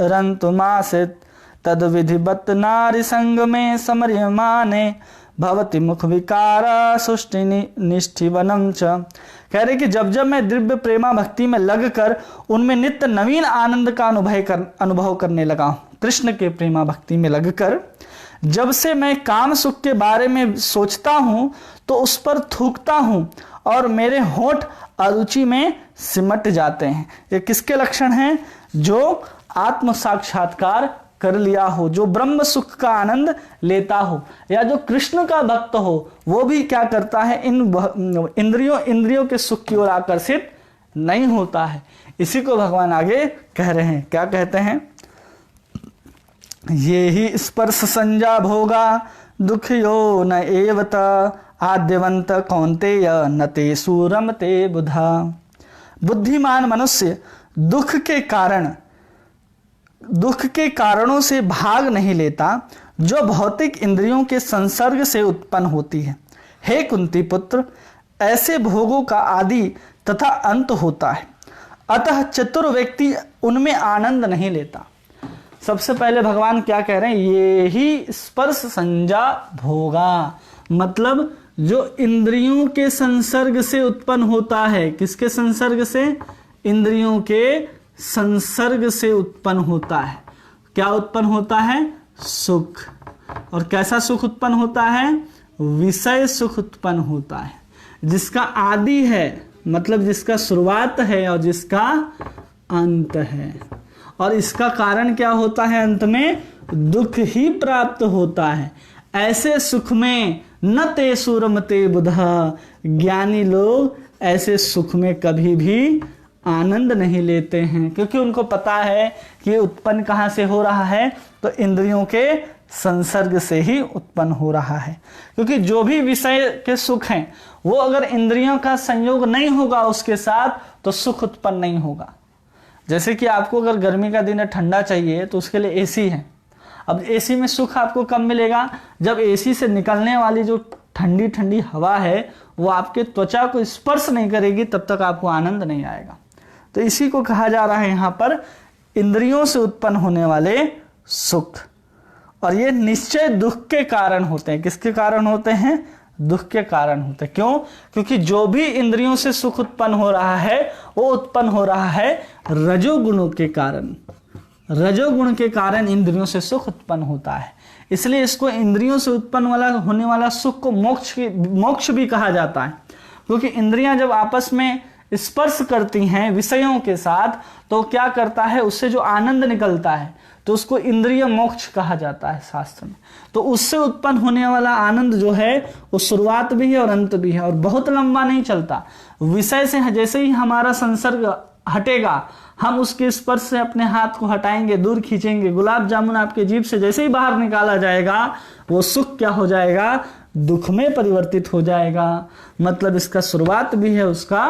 रंतुमासित तद विधिवत नारी संग में समर्यमाने भवति मुख विकारा सुष्टि निष्ठिवनम च। कह रहे कि जब जब मैं दिव्य प्रेमा भक्ति में लगकर उनमें नित्य नवीन आनंद का अनुभव करने लगा हूं, कृष्ण के प्रेमा भक्ति में लगकर जब से मैं काम सुख के बारे में सोचता हूं तो उस पर थूकता हूं और मेरे होंठ अरुचि में सिमट जाते हैं। ये किसके लक्षण हैं? जो आत्म साक्षात्कार कर लिया हो, जो ब्रह्म सुख का आनंद लेता हो, या जो कृष्ण का भक्त हो, वो भी क्या करता है, इन इंद्रियों के सुख की ओर आकर्षित नहीं होता है। इसी को भगवान आगे कह रहे हैं, क्या कहते हैं? ये ही स्पर्श संजा भोगा दुख यो न एवत आद्यवंत कौन्तेय न ते सूरम ते बुधा। बुद्धिमान मनुष्य दुख के कारणों से भाग नहीं लेता जो भौतिक इंद्रियों के संसर्ग से उत्पन्न होती है। हे कुंती पुत्र, ऐसे भोगों का आदि तथा अंत होता है, अतः चतुर व्यक्ति उनमें आनंद नहीं लेता। सबसे पहले भगवान क्या कह रहे हैं? ये ही स्पर्श संजा भोगा, मतलब जो इंद्रियों के संसर्ग से उत्पन्न होता है। किसके संसर्ग से? इंद्रियों के संसर्ग से उत्पन्न होता है। क्या उत्पन्न होता है? सुख। और कैसा सुख उत्पन्न होता है? विषय सुख उत्पन्न होता है, जिसका आदि है, मतलब जिसका शुरुआत है और जिसका अंत है। और इसका कारण क्या होता है? अंत में दुख ही प्राप्त होता है। ऐसे सुख में न ते सूरमते बुधा, ज्ञानी लोग ऐसे सुख में कभी भी आनंद नहीं लेते हैं, क्योंकि उनको पता है कि उत्पन्न कहाँ से हो रहा है, तो इंद्रियों के संसर्ग से ही उत्पन्न हो रहा है। क्योंकि जो भी विषय के सुख हैं, वो अगर इंद्रियों का संयोग नहीं होगा उसके साथ, तो सुख उत्पन्न नहीं होगा। जैसे कि आपको अगर गर्मी का दिन है, ठंडा चाहिए, तो उसके लिए एसी है। अब एसी में सुख आपको कब मिलेगा? जब एसी से निकलने वाली जो ठंडी ठंडी हवा है वो आपके त्वचा को स्पर्श नहीं करेगी, तब तक आपको आनंद नहीं आएगा। तो इसी को कहा जा रहा है यहाँ पर इंद्रियों से उत्पन्न होने वाले सुख। और ये निश्चय दुख के कारण होते हैं। किसके कारण होते हैं? दुख के कारण होते हैं। क्यों? क्योंकि जो भी इंद्रियों से सुख उत्पन्न हो रहा है वो उत्पन्न हो रहा है रजोगुणों के कारण। रजोगुण के कारण इंद्रियों से सुख उत्पन्न होता है। इसलिए इसको इंद्रियों से उत्पन्न होने वाला सुख को मोक्ष भी कहा जाता है। क्योंकि इंद्रियां जब आपस में स्पर्श करती हैं विषयों के साथ, तो क्या करता है? उससे जो आनंद निकलता है, तो उसको इंद्रिय मोक्ष कहा जाता है शास्त्र में। तो उससे उत्पन्न होने वाला आनंद जो है वो शुरुआत भी है और अंत भी है, और बहुत लंबा नहीं चलता। विषय से जैसे ही हमारा संसर्ग हटेगा, हम उसके स्पर्श से अपने हाथ को हटाएंगे, दूर खींचेंगे, गुलाब जामुन आपके जीभ से जैसे ही बाहर निकाला जाएगा, वो सुख क्या हो जाएगा? दुख में परिवर्तित हो जाएगा। मतलब इसका शुरुआत भी है, उसका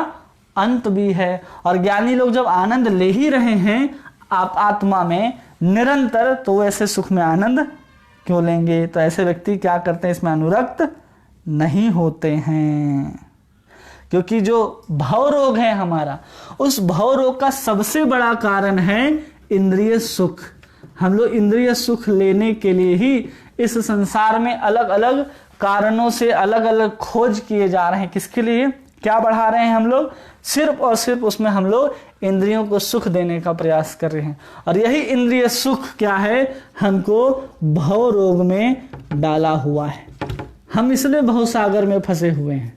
अंत भी है। और ज्ञानी लोग जब आनंद ले ही रहे हैं आप आत्मा में निरंतर, तो ऐसे सुख में आनंद क्यों लेंगे? तो ऐसे व्यक्ति क्या करते हैं? इसमें अनुरक्त नहीं होते हैं। क्योंकि जो भव रोग है हमारा, उस भव रोग का सबसे बड़ा कारण है इंद्रिय सुख। हम लोग इंद्रिय सुख लेने के लिए ही इस संसार में अलग अलग कारणों से अलग अलग खोज किए जा रहे हैं। किसके लिए? क्या बढ़ा रहे हैं हम लोग? सिर्फ और सिर्फ उसमें हम लोग इंद्रियों को सुख देने का प्रयास कर रहे हैं। और यही इंद्रिय सुख क्या है? हमको भव रोग में डाला हुआ है। हम इसलिए भवसागर में फंसे हुए हैं।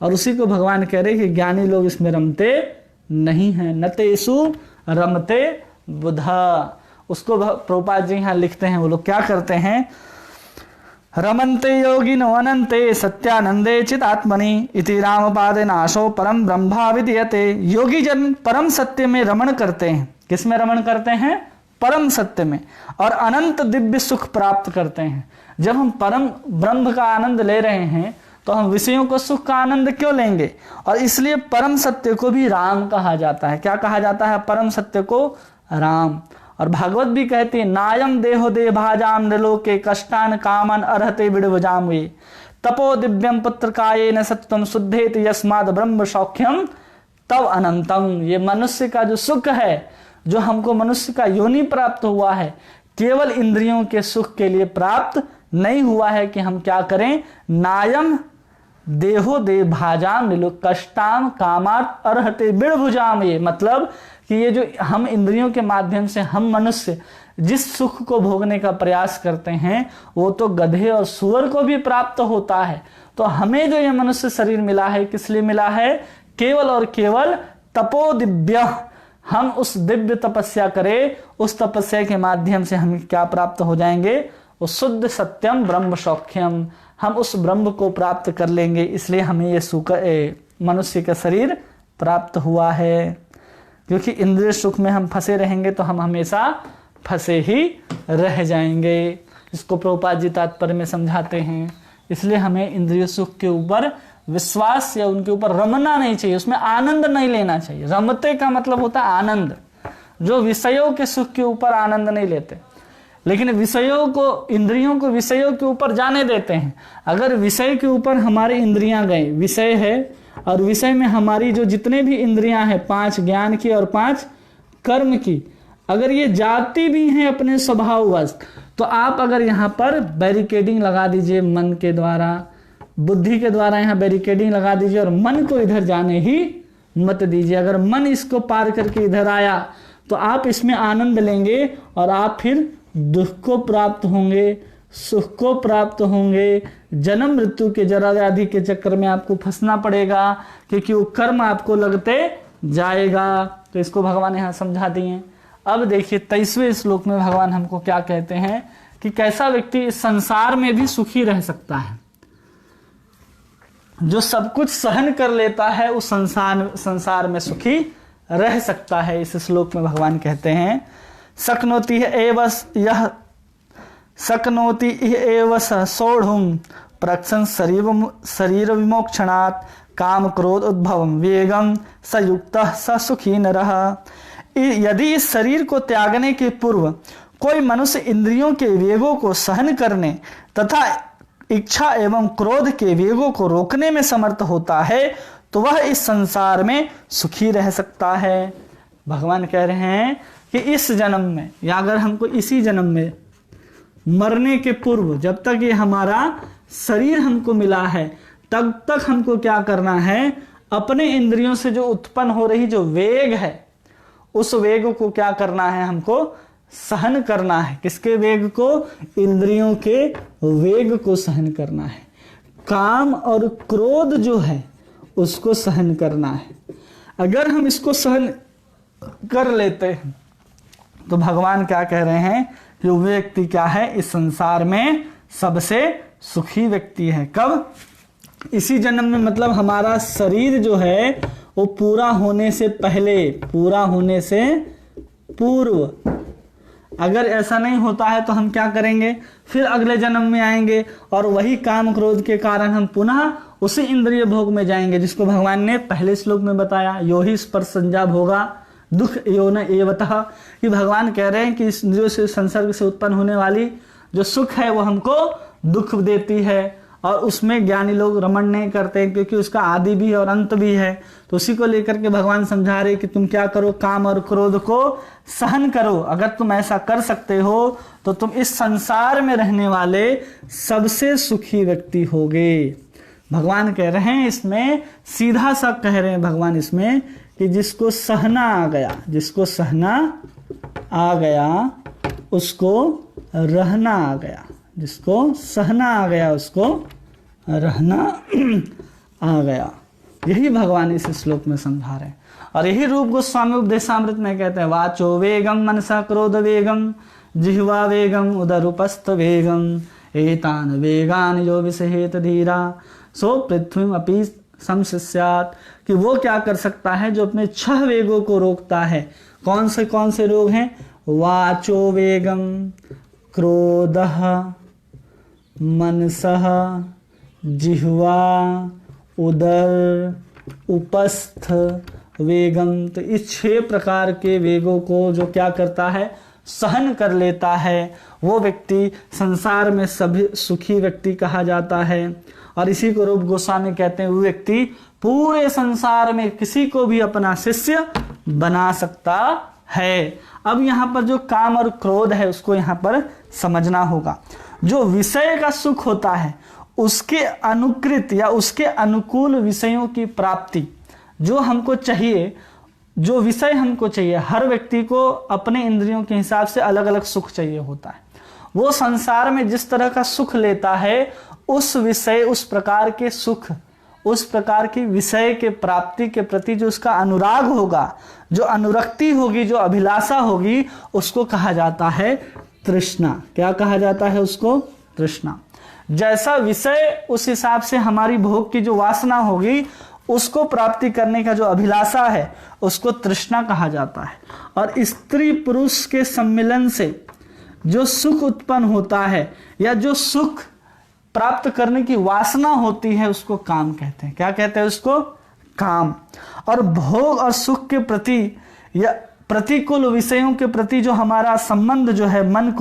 और उसी को भगवान कह रहे कि ज्ञानी लोग इसमें रमते नहीं हैं। न तेसु रमते बुधा। उसको प्रभुपाद जी यहाँ लिखते हैं, वो लोग क्या करते हैं? रमन्ते योगिनो अनन्ते सत्यानंदे चितात्मनि इति रामपादे नाशो परम ब्रह्मा विद्यते। योगी जन परम सत्य में रमण करते हैं। किस में रमण करते हैं? परम सत्य में। और अनंत दिव्य सुख प्राप्त करते हैं। जब हम परम ब्रह्म का आनंद ले रहे हैं, तो हम विषयों को सुख का आनंद क्यों लेंगे? और इसलिए परम सत्य को भी राम कहा जाता है। क्या कहा जाता है परम सत्य को? राम। और भागवत भी कहती है, नायम देहो दे भाजाम नृलोके कष्टान कामन अर्हते विड़वजाम वे तपो दिव्यम पुत्र काये न सत्यम शुद्धेत यस्माद ब्रह्म सौख्यम तव अनंतम। ये मनुष्य का जो सुख है, जो हमको मनुष्य का योनि प्राप्त हुआ है, केवल इंद्रियों के सुख के लिए प्राप्त नहीं हुआ है कि हम क्या करें? नायम देहो दे भाजाम निलो कष्टाम कामात अर्हते बिड़भुजाम। ये मतलब कि ये जो हम इंद्रियों के माध्यम से हम मनुष्य जिस सुख को भोगने का प्रयास करते हैं, वो तो गधे और सुअर को भी प्राप्त होता है। तो हमें जो ये मनुष्य शरीर मिला है, किस लिए मिला है? केवल और केवल तपो दिव्य, हम उस दिव्य तपस्या करें, उस तपस्या के माध्यम से हमें क्या प्राप्त हो जाएंगे, उस शुद्ध सत्यम ब्रह्म सौख्यम, हम उस ब्रह्म को प्राप्त कर लेंगे। इसलिए हमें ये मनुष्य का शरीर प्राप्त हुआ है, क्योंकि इंद्रिय सुख में हम फंसे रहेंगे तो हम हमेशा फंसे ही रह जाएंगे। इसको प्रभुपाद जी तात्पर्य में समझाते हैं। इसलिए हमें इंद्रिय सुख के ऊपर विश्वास या उनके ऊपर रमना नहीं चाहिए, उसमें आनंद नहीं लेना चाहिए। रमते का मतलब होता है आनंद, जो विषयों के सुख के ऊपर आनंद नहीं लेते, लेकिन विषयों को, इंद्रियों को विषयों के ऊपर जाने देते हैं। अगर विषय के ऊपर हमारी इंद्रियां गए, विषय है और विषय में हमारी जो जितने भी इंद्रियां हैं, 5 ज्ञान की और 5 कर्म की, अगर ये जाती भी हैं अपने स्वभाववश, तो आप अगर यहाँ पर बैरिकेडिंग लगा दीजिए, मन के द्वारा, बुद्धि के द्वारा यहाँ बैरिकेडिंग लगा दीजिए और मन को इधर जाने ही मत दीजिए। अगर मन इसको पार करके इधर आया तो आप इसमें आनंद लेंगे और आप फिर दुख को प्राप्त होंगे, सुख को प्राप्त होंगे, जन्म मृत्यु के जरा व्याधि के चक्कर में आपको फंसना पड़ेगा, क्योंकि वो कर्म आपको लगते जाएगा। तो इसको भगवान यहाँ समझा दिए। अब देखिए 23वें श्लोक में भगवान हमको क्या कहते हैं कि कैसा व्यक्ति इस संसार में भी सुखी रह सकता है। जो सब कुछ सहन कर लेता है उस संसार में सुखी रह सकता है। इस श्लोक में भगवान कहते हैं शक्नोति एव सोढ़ुम प्रक्षण शरीर विमोक्षणात् काम क्रोध उद्भवम वेगम स युक्तः स सुखी नरः। यदि इस शरीर को त्यागने के पूर्व कोई मनुष्य इंद्रियों के वेगों को सहन करने तथा इच्छा एवं क्रोध के वेगों को रोकने में समर्थ होता है तो वह इस संसार में सुखी रह सकता है। भगवान कह रहे हैं कि इस जन्म में या अगर हमको इसी जन्म में मरने के पूर्व, जब तक ये हमारा शरीर हमको मिला है तब तक हमको क्या करना है, अपने इंद्रियों से जो उत्पन्न हो रही जो वेग है उस वेग को क्या करना है, हमको सहन करना है। किसके वेग को? इंद्रियों के वेग को सहन करना है। काम और क्रोध जो है उसको सहन करना है। अगर हम इसको सहन कर लेते हैं तो भगवान क्या कह रहे हैं कि वो व्यक्ति क्या है, इस संसार में सबसे सुखी व्यक्ति है। कब? इसी जन्म में, मतलब हमारा शरीर जो है वो पूरा होने से पहले, पूरा होने से पूर्व। अगर ऐसा नहीं होता है तो हम क्या करेंगे, फिर अगले जन्म में आएंगे और वही काम क्रोध के कारण हम पुनः उसी इंद्रिय भोग में जाएंगे, जिसको भगवान ने पहले श्लोक में बताया, यो ही स्पर्श संजाब होगा दुख योन एवतः। कि भगवान कह रहे हैं कि इस इंद्रियों से, संसर्ग से उत्पन्न होने वाली जो सुख है वो हमको दुख देती है और उसमें ज्ञानी लोग रमण नहीं करते, क्योंकि उसका आदि भी है और अंत भी है। तो उसी को लेकर के भगवान समझा रहे कि तुम क्या करो, काम और क्रोध को सहन करो। अगर तुम ऐसा कर सकते हो तो तुम इस संसार में रहने वाले सबसे सुखी व्यक्ति होगे। भगवान कह रहे हैं, इसमें सीधा सा कह रहे हैं भगवान इसमें कि जिसको सहना आ गया, जिसको सहना आ गया उसको रहना आ गया, जिसको सहना आ गया उसको रहना आ गया। यही भगवान इस श्लोक में समझा रहे हैं। और यही रूप गोस्वामी उपदेशामृत में कहते हैं, वाचो वेगम मनसा क्रोध वेगम जिह्वा वेगम उदरूपस्थ वेगम एतान वेगान जो विषहेत धीरा सो पृथ्वी अपि समस्यात। कि वो क्या कर सकता है, जो अपने 6 वेगों को रोकता है। कौन से रोग हैं? वाचो वेगम, क्रोधः, मनसः, जिह्वा, उदर, उपस्थ वेगम। तो इस 6 प्रकार के वेगों को जो क्या करता है, सहन कर लेता है, वो व्यक्ति संसार में सभी सुखी व्यक्ति कहा जाता है। और इसी को रूप गोस्वामी कहते हैं, वो व्यक्ति पूरे संसार में किसी को भी अपना शिष्य बना सकता है। अब यहाँ पर जो काम और क्रोध है उसको यहाँ पर समझना होगा। जो विषय का सुख होता है उसके अनुकृत या उसके अनुकूल विषयों की प्राप्ति जो हमको चाहिए, जो विषय हमको चाहिए, हर व्यक्ति को अपने इंद्रियों के हिसाब से अलग अलग सुख चाहिए होता है। वो संसार में जिस तरह का सुख लेता है उस विषय, उस प्रकार के सुख, उस प्रकार की विषय के प्राप्ति के प्रति जो उसका अनुराग होगा, जो अनुरक्ति होगी, जो अभिलाषा होगी, उसको कहा जाता है तृष्णा। क्या कहा जाता है उसको? तृष्णा। जैसा विषय उस हिसाब से हमारी भोग की जो वासना होगी, उसको प्राप्ति करने का जो अभिलाषा है, उसको तृष्णा कहा जाता है। और स्त्री पुरुष के सम्मिलन से जो सुख उत्पन्न होता है या जो सुख प्राप्त करने की वासना होती है, उसको काम कहते हैं। क्या कहते हैं उसको? काम। और भोग और सुख के प्रति या प्रतिकूल विषयों के प्रति जो हमारा संबंध जो है, मन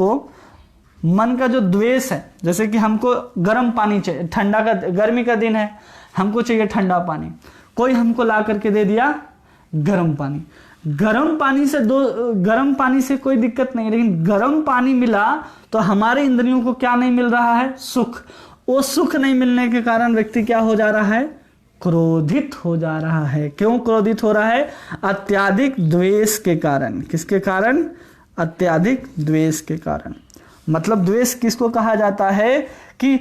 का जो द्वेष है, जैसे कि हमको गर्म पानी चाहिए, गर्मी का दिन है, हमको चाहिए ठंडा पानी, कोई हमको ला करके दे दिया गर्म पानी। गर्म पानी से कोई दिक्कत नहीं, लेकिन गर्म पानी मिला तो हमारे इंद्रियों को क्या नहीं मिल रहा है? सुख। वो सुख नहीं मिलने के कारण व्यक्ति क्या हो जा रहा है? क्रोधित हो जा रहा है। क्यों क्रोधित हो रहा है? अत्याधिक द्वेष के कारण। किसके कारण? अत्याधिक द्वेष के कारण। मतलब द्वेष किसको कहा जाता है? कि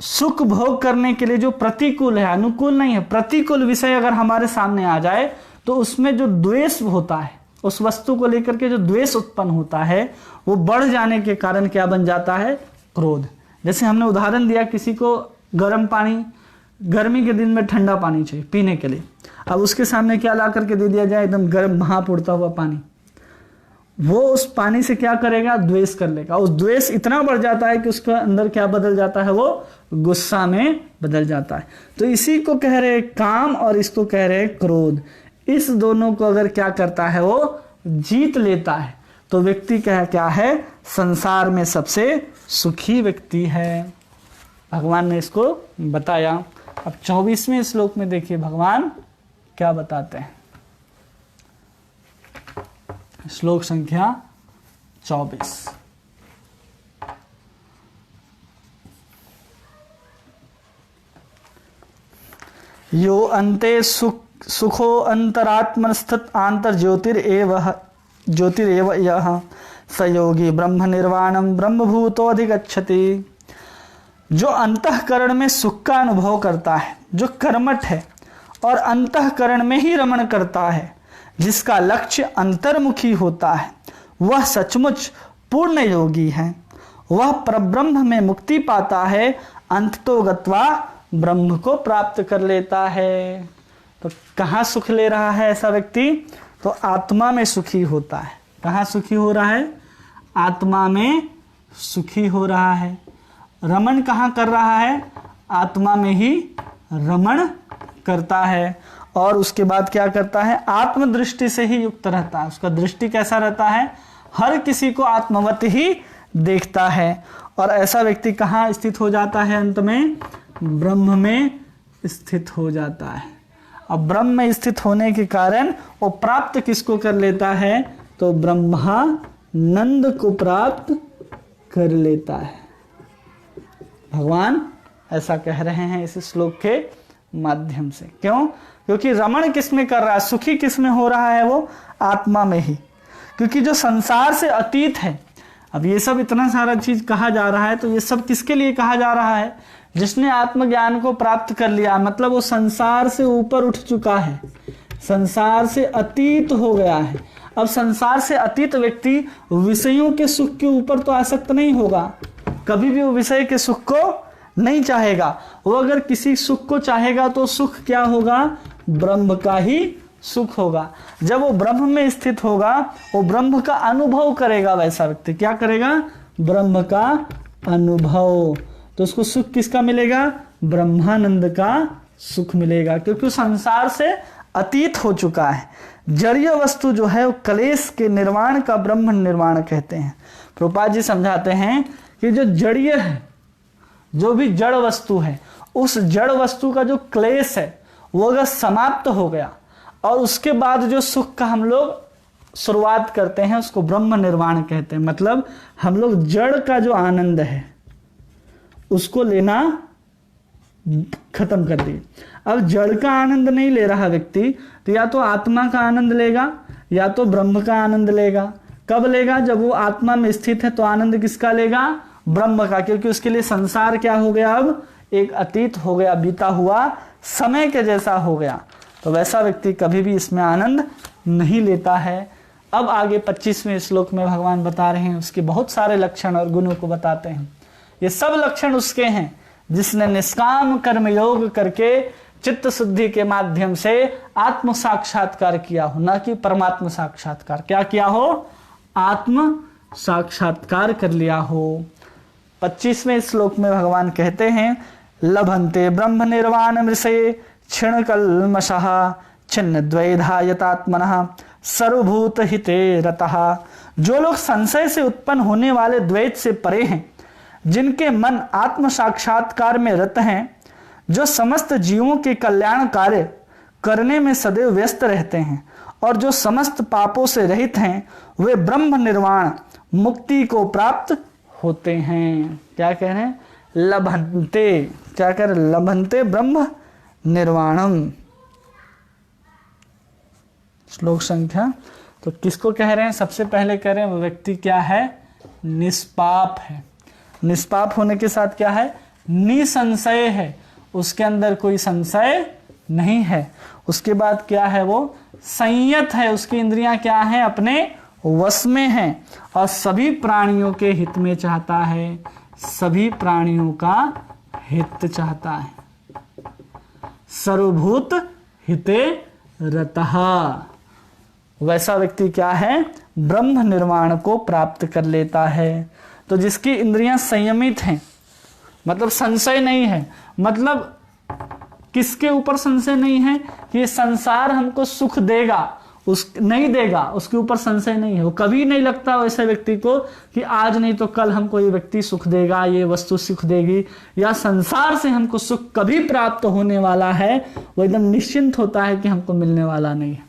सुख भोग करने के लिए जो प्रतिकूल है, अनुकूल नहीं है, प्रतिकूल विषय अगर हमारे सामने आ जाए तो उसमें जो द्वेष होता है, उस वस्तु को लेकर के जो द्वेष उत्पन्न होता है, वो बढ़ जाने के कारण क्या बन जाता है? क्रोध। जैसे हमने उदाहरण दिया, किसी को गर्म पानी, गर्मी के दिन में ठंडा पानी चाहिए पीने के लिए, अब उसके सामने क्या ला करके दे दिया जाए? एकदम गर्म भाप उड़ता हुआ पानी। वो उस पानी से क्या करेगा? द्वेष कर लेगा। उस द्वेष इतना बढ़ जाता है कि उसके अंदर क्या बदल जाता है? वो गुस्सा में बदल जाता है। तो इसी को कह रहे काम और इसको कह रहे क्रोध। इस दोनों को अगर क्या करता है? वो जीत लेता है, तो व्यक्ति क्या है? संसार में सबसे सुखी व्यक्ति है। भगवान ने इसको बताया। अब 24वें श्लोक में देखिए भगवान क्या बताते हैं। श्लोक संख्या 24। यो अन्ते सुखो अंतरात्मस्थित आंतर ज्योतिरेव यः स योगी ब्रह्म निर्वाणम ब्रह्मभूतो अधिगच्छति। जो अंतःकरण में सुख का अनुभव करता है, जो कर्मठ है और अंतःकरण में ही रमण करता है, जिसका लक्ष्य अंतर्मुखी होता है, वह सचमुच पूर्ण योगी है। वह परब्रह्म में मुक्ति पाता है, अंततो गत्वा ब्रह्म को प्राप्त कर लेता है। तो कहाँ सुख ले रहा है ऐसा व्यक्ति? तो आत्मा में सुखी होता है। कहाँ सुखी हो रहा है? आत्मा में सुखी हो रहा है। रमण कहाँ कर रहा है? आत्मा में ही रमण करता है। और उसके बाद क्या करता है? आत्मदृष्टि से ही युक्त रहता है। उसका दृष्टि कैसा रहता है? हर किसी को आत्मवत ही देखता है। और ऐसा व्यक्ति कहाँ स्थित हो जाता है? अंत में ब्रह्म में स्थित हो जाता है। अब ब्रह्म में स्थित होने के कारण वो प्राप्त किसको कर लेता है? तो ब्रह्मानंद को प्राप्त कर लेता है। भगवान ऐसा कह रहे हैं इस श्लोक के माध्यम से। क्यों? क्योंकि रमण किसमें कर रहा है? सुखी किसमें हो रहा है? वो आत्मा में ही। क्योंकि जो संसार से अतीत है, अब ये सब इतना सारा चीज कहा जा रहा है, तो ये सब किसके लिए कहा जा रहा है? जिसने आत्मज्ञान को प्राप्त कर लिया, मतलब वो संसार से ऊपर उठ चुका है, संसार से अतीत हो गया है। अब संसार से अतीत व्यक्ति विषयों के सुख के ऊपर तो आसक्त नहीं होगा, कभी भी वो विषय के सुख को नहीं चाहेगा। वो अगर किसी सुख को चाहेगा तो सुख क्या होगा? ब्रह्म का ही सुख होगा। जब वो ब्रह्म में स्थित होगा, वो ब्रह्म का अनुभव करेगा। वैसा व्यक्ति क्या करेगा? ब्रह्म का अनुभव। तो उसको सुख किसका मिलेगा? ब्रह्मानंद का सुख मिलेगा, क्योंकि संसार से अतीत हो चुका है। जड़ीय वस्तु जो है वो क्लेश के निर्वाण का ब्रह्म निर्वाण कहते हैं। प्रभुपाद जी समझाते हैं कि जो जड़ीय है, जो भी जड़ वस्तु है, उस जड़ वस्तु का जो क्लेश है वो अगर समाप्त हो गया और उसके बाद जो सुख का हम लोग शुरुआत करते हैं, उसको ब्रह्म निर्वाण कहते हैं। मतलब हम लोग जड़ का जो आनंद है उसको लेना खत्म कर दिए। अब जड़ का आनंद नहीं ले रहा व्यक्ति, तो या तो आत्मा का आनंद लेगा या तो ब्रह्म का आनंद लेगा। कब लेगा? जब वो आत्मा में स्थित है तो आनंद किसका लेगा? ब्रह्म का, क्योंकि उसके लिए संसार क्या हो गया? अब एक अतीत हो गया, बीता हुआ समय के जैसा हो गया, तो वैसा व्यक्ति कभी भी इसमें आनंद नहीं लेता है। अब आगे 25वें श्लोक में भगवान बता रहे हैं उसके बहुत सारे लक्षण और गुणों को बताते हैं। ये सब लक्षण उसके हैं जिसने निष्काम कर्म योग करके चित्त शुद्धि के माध्यम से आत्म साक्षात्कार किया हो, ना कि परमात्मा साक्षात्कार। क्या किया हो? आत्म साक्षात्कार कर लिया हो। 25वें श्लोक में भगवान कहते हैं लभन्ते ब्रह्म निर्वाण मृषये क्षीण कल्मषः छिन्न द्वैधा यतात्मनः सर्वभूत हिते रतः। जो लोग संशय से उत्पन्न होने वाले द्वैत से परे हैं, जिनके मन आत्म साक्षात्कार में रत हैं, जो समस्त जीवों के कल्याण कार्य करने में सदैव व्यस्त रहते हैं और जो समस्त पापों से रहित हैं, वे ब्रह्म निर्वाण मुक्ति को प्राप्त होते हैं। क्या कह रहे हैं? लभन्ते, क्या कह रहे? लभन्ते ब्रह्म निर्वाणम। श्लोक संख्या, तो किसको कह रहे हैं? सबसे पहले कह रहे हैं वो व्यक्ति क्या है? निष्पाप है। निष्पाप होने के साथ क्या है? निसंशय है, उसके अंदर कोई संशय नहीं है। उसके बाद क्या है? वो संयत है, उसकी इंद्रियां क्या है? अपने वश में है और सभी प्राणियों के हित में चाहता है, सभी प्राणियों का हित चाहता है। सर्वभूत हिते रतः। वैसा व्यक्ति क्या है? ब्रह्म निर्वाण को प्राप्त कर लेता है। तो जिसकी इंद्रियां संयमित हैं, मतलब संशय नहीं है, मतलब किसके ऊपर संशय नहीं है कि ये संसार हमको सुख देगा, नहीं देगा, उसके ऊपर संशय नहीं है। वो कभी नहीं लगता वैसे व्यक्ति को कि आज नहीं तो कल हमको ये व्यक्ति सुख देगा, ये वस्तु सुख देगी, या संसार से हमको सुख कभी प्राप्त होने वाला है। वो एकदम निश्चिंत होता है कि हमको मिलने वाला नहीं है।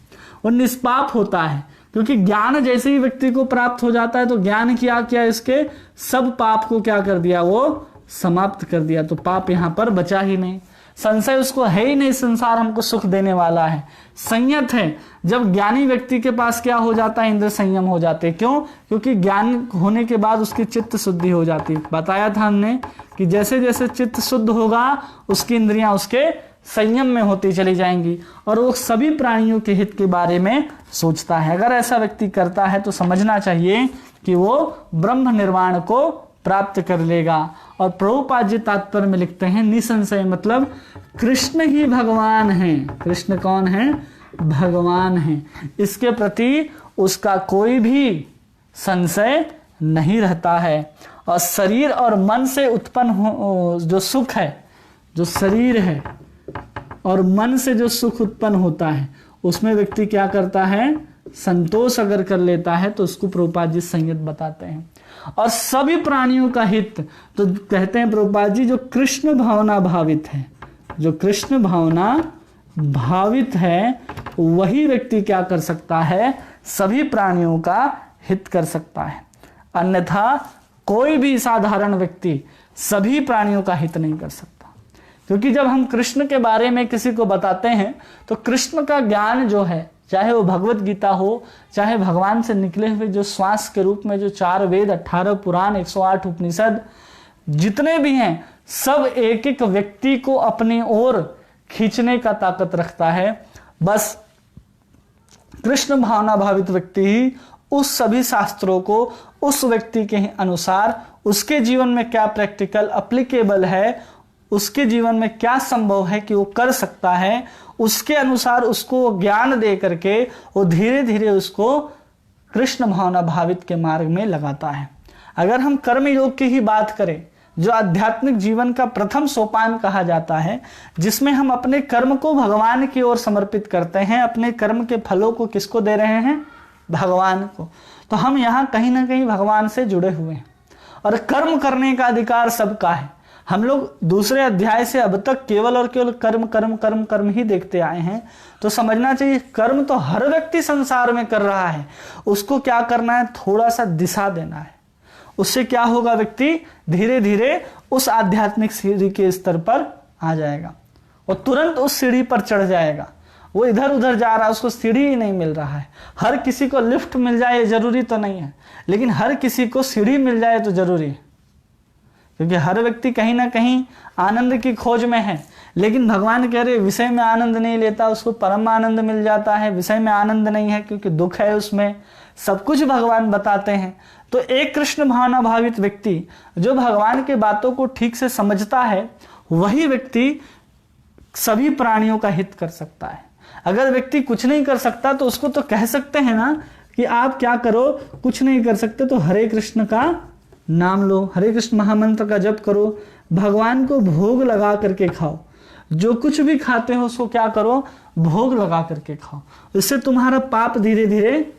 वो निष्पाप होता है, क्योंकि ज्ञान जैसे ही व्यक्ति को प्राप्त हो जाता है तो ज्ञान क्या किया? इसके सब पाप को क्या कर दिया? वो समाप्त कर दिया। तो पाप यहाँ पर बचा ही नहीं। संशय उसको है ही नहीं, संसार हमको सुख देने वाला है। संयत है। जब ज्ञानी व्यक्ति के पास क्या हो जाता है? इंद्र संयम हो जाते हैं। क्यों? क्योंकि ज्ञान होने के बाद उसकी चित्त शुद्धि हो जाती है। बताया था हमने कि जैसे जैसे चित्त शुद्ध होगा उसकी इंद्रियां उसके संयम में होती चली जाएंगी और वो सभी प्राणियों के हित के बारे में सोचता है। अगर ऐसा व्यक्ति करता है तो समझना चाहिए कि वो ब्रह्म निर्वाण को प्राप्त कर लेगा। और प्रभुपाद जी तात्पर्य में लिखते हैं निसंशय मतलब कृष्ण ही भगवान हैं। कृष्ण कौन है? भगवान हैं। इसके प्रति उसका कोई भी संशय नहीं रहता है। और शरीर और मन से उत्पन्न हो जो सुख है, जो शरीर है और मन से जो सुख उत्पन्न होता है, उसमें व्यक्ति क्या करता है? संतोष अगर कर लेता है तो उसको प्रभुपाद जी संयत बताते हैं। और सभी प्राणियों का हित, तो कहते हैं प्रभुपाद जी जो कृष्ण भावना भावित है, जो कृष्ण भावना भावित है, वही व्यक्ति क्या कर सकता है? सभी प्राणियों का हित कर सकता है। अन्यथा कोई भी साधारण व्यक्ति सभी प्राणियों का हित नहीं कर सकता। क्योंकि जब हम कृष्ण के बारे में किसी को बताते हैं तो कृष्ण का ज्ञान जो है, चाहे वो भगवत गीता हो, चाहे भगवान से निकले हुए जो श्वास के रूप में जो 4 वेद, 18 पुराण, 108 उपनिषद जितने भी हैं, सब एक एक व्यक्ति को अपनी ओर खींचने का ताकत रखता है। बस कृष्ण भावना भावित व्यक्ति ही उस सभी शास्त्रों को उस व्यक्ति के अनुसार, उसके जीवन में क्या प्रैक्टिकल एप्लीकेबल है, उसके जीवन में क्या संभव है कि वो कर सकता है, उसके अनुसार उसको ज्ञान दे करके वो धीरे धीरे उसको कृष्ण भावना भावित के मार्ग में लगाता है। अगर हम कर्म योग की ही बात करें, जो आध्यात्मिक जीवन का प्रथम सोपान कहा जाता है, जिसमें हम अपने कर्म को भगवान की ओर समर्पित करते हैं, अपने कर्म के फलों को किसको दे रहे हैं? भगवान को। तो हम यहाँ कहीं ना कहीं भगवान से जुड़े हुए हैं और कर्म करने का अधिकार सबका है। हम लोग दूसरे अध्याय से अब तक केवल और केवल कर्म कर्म कर्म कर्म ही देखते आए हैं। तो समझना चाहिए कर्म तो हर व्यक्ति संसार में कर रहा है, उसको क्या करना है? थोड़ा सा दिशा देना है। उससे क्या होगा? व्यक्ति धीरे धीरे उस आध्यात्मिक सीढ़ी के स्तर पर आ जाएगा और तुरंत उस सीढ़ी पर चढ़ जाएगा। वो इधर उधर जा रहा है, उसको सीढ़ी ही नहीं मिल रहा है। हर किसी को लिफ्ट मिल जाए ये जरूरी तो नहीं है, लेकिन हर किसी को सीढ़ी मिल जाए तो जरूरी है। क्योंकि हर व्यक्ति कहीं ना कहीं आनंद की खोज में है, लेकिन भगवान कह रहे विषय में आनंद नहीं लेता उसको परम आनंद मिल जाता है। विषय में आनंद नहीं है क्योंकि दुख है उसमें, सब कुछ भगवान बताते हैं। तो एक कृष्ण भावना भावित व्यक्ति जो भगवान के बातों को ठीक से समझता है, वही व्यक्ति सभी प्राणियों का हित कर सकता है। अगर व्यक्ति कुछ नहीं कर सकता तो उसको तो कह सकते हैं ना कि आप क्या करो, कुछ नहीं कर सकते तो हरे कृष्ण का नाम लो, हरे कृष्ण महामंत्र का जप करो, भगवान को भोग लगा करके खाओ। जो कुछ भी खाते हो उसको क्या करो, भोग लगा करके खाओ। इससे तुम्हारा पाप धीरे धीरे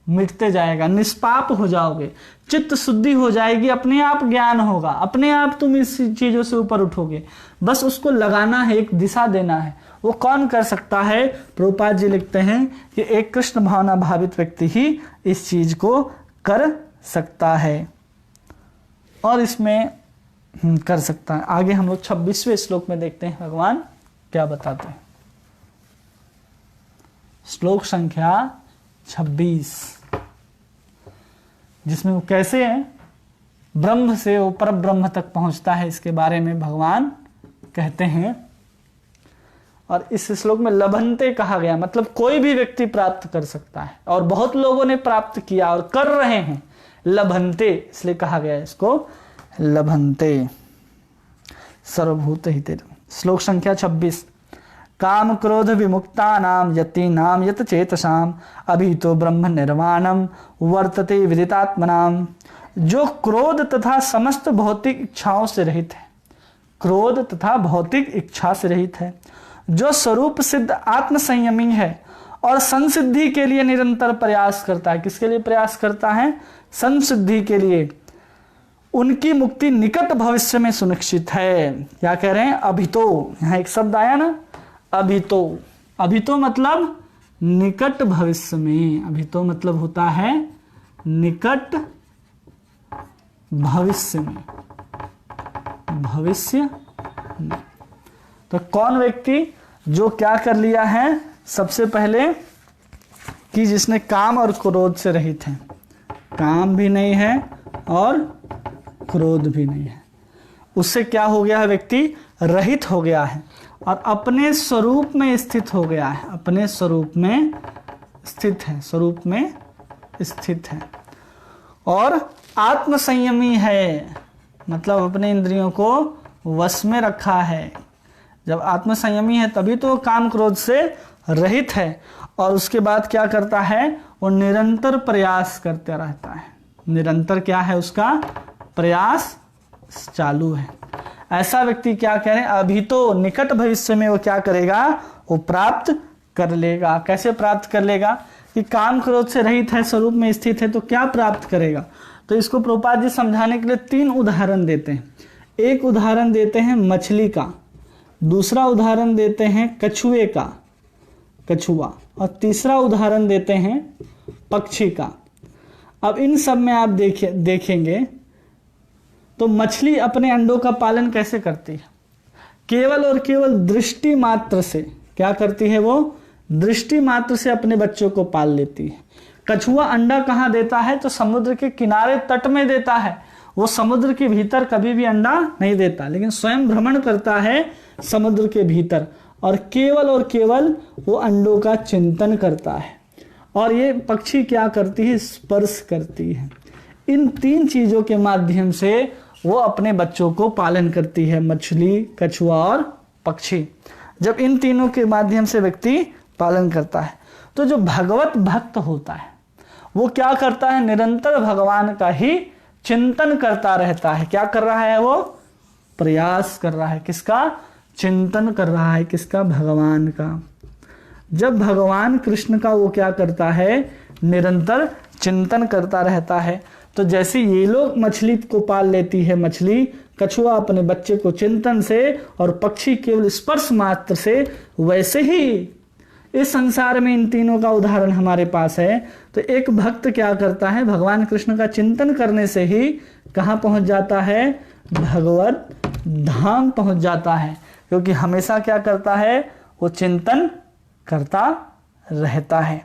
मिटते जाएगा, निष्पाप हो जाओगे, चित्त शुद्धि हो जाएगी, अपने आप ज्ञान होगा, अपने आप तुम इस चीजों से ऊपर उठोगे। बस उसको लगाना है, एक दिशा देना है। वो कौन कर सकता है? प्रभुपाद जी लिखते हैं कि एक कृष्ण भावना भावित व्यक्ति ही इस चीज को कर सकता है और इसमें कर सकता है। आगे हम लोग 26वें श्लोक में देखते हैं भगवान क्या बताते हैं। श्लोक संख्या 26, जिसमें वो कैसे है ब्रह्म से वो पर ब्रह्म तक पहुंचता है, इसके बारे में भगवान कहते हैं। और इस श्लोक में लभंते कहा गया, मतलब कोई भी व्यक्ति प्राप्त कर सकता है और बहुत लोगों ने प्राप्त किया और कर रहे हैं। लभंते इसलिए कहा गया इसको लभंते सर्वभूत हिते। श्लोक संख्या 26, काम क्रोध विमुक्ता नाम यति नाम यत चेतसाम अभितो ब्रह्म निर्वाणम वर्तते विदितात्मनाम। जो क्रोध तथा समस्त भौतिक इच्छाओं से रहित है, क्रोध तथा भौतिक इच्छा से रहित है, जो स्वरूप सिद्ध आत्म संयमी है और संसिद्धि के लिए निरंतर प्रयास करता है। किसके लिए प्रयास करता है? संसिद्धि के लिए। उनकी मुक्ति निकट भविष्य में सुनिश्चित है। क्या कह रहे हैं? अभितो, यहां एक शब्द आया ना, अभितो। अभितो मतलब निकट भविष्य में, अभितो मतलब होता है निकट भविष्य में, भविष्य में। तो कौन व्यक्ति जो क्या कर लिया है? सबसे पहले कि जिसने काम और क्रोध से रहित है, काम भी नहीं है और क्रोध भी नहीं है, उससे क्या हो गया है? व्यक्ति रहित हो गया है और अपने स्वरूप में स्थित हो गया है, अपने स्वरूप में स्थित है, स्वरूप में स्थित है और आत्म संयमी है, मतलब अपने इंद्रियों को वश में रखा है। जब आत्म संयमी है तभी तो काम क्रोध से रहित है। और उसके बाद क्या करता है? वो निरंतर प्रयास करते रहता है। निरंतर क्या है? उसका प्रयास चालू है। ऐसा व्यक्ति क्या कह रहे हैं? अभी तो निकट भविष्य में वो क्या करेगा? वो प्राप्त कर लेगा। कैसे प्राप्त कर लेगा? कि काम क्रोध से रहित है, स्वरूप में स्थित है, तो क्या प्राप्त करेगा? तो इसको प्रभुपाद जी समझाने के लिए 3 उदाहरण देते हैं। एक उदाहरण देते हैं मछली का, दूसरा उदाहरण देते हैं कछुए का, कछुआ, और तीसरा उदाहरण देते हैं पक्षी का। अब इन सब में आप देखेंगे तो मछली अपने अंडों का पालन कैसे करती है? केवल और केवल दृष्टि मात्र से। क्या करती है? वो दृष्टि मात्र से अपने बच्चों को पाल लेती है। कछुआ अंडा कहाँ देता है? तो समुद्र के किनारे तट में देता है। वो समुद्र के भीतर कभी भी अंडा नहीं देता, लेकिन स्वयं भ्रमण करता है समुद्र के भीतर और केवल वो अंडों का चिंतन करता है। और ये पक्षी क्या करती है? स्पर्श करती है। इन 3 चीजों के माध्यम से वो अपने बच्चों को पालन करती है, मछली, कछुआ और पक्षी। जब इन तीनों के माध्यम से व्यक्ति पालन करता है तो जो भगवत भक्त होता है वो क्या करता है? निरंतर भगवान का ही चिंतन करता रहता है। क्या कर रहा है? वो प्रयास कर रहा है। किसका? चिंतन कर रहा है। किसका? भगवान का। जब भगवान कृष्ण का वो क्या करता है? निरंतर चिंतन करता रहता है। तो जैसे ये लोग मछली को पाल लेती है मछली, कछुआ अपने बच्चे को चिंतन से और पक्षी केवल स्पर्श मात्र से, वैसे ही इस संसार में इन तीनों का उदाहरण हमारे पास है। तो एक भक्त क्या करता है? भगवान कृष्ण का चिंतन करने से ही कहाँ पहुंच जाता है? भगवत धाम पहुंच जाता है। क्योंकि हमेशा क्या करता है? वो चिंतन करता रहता है।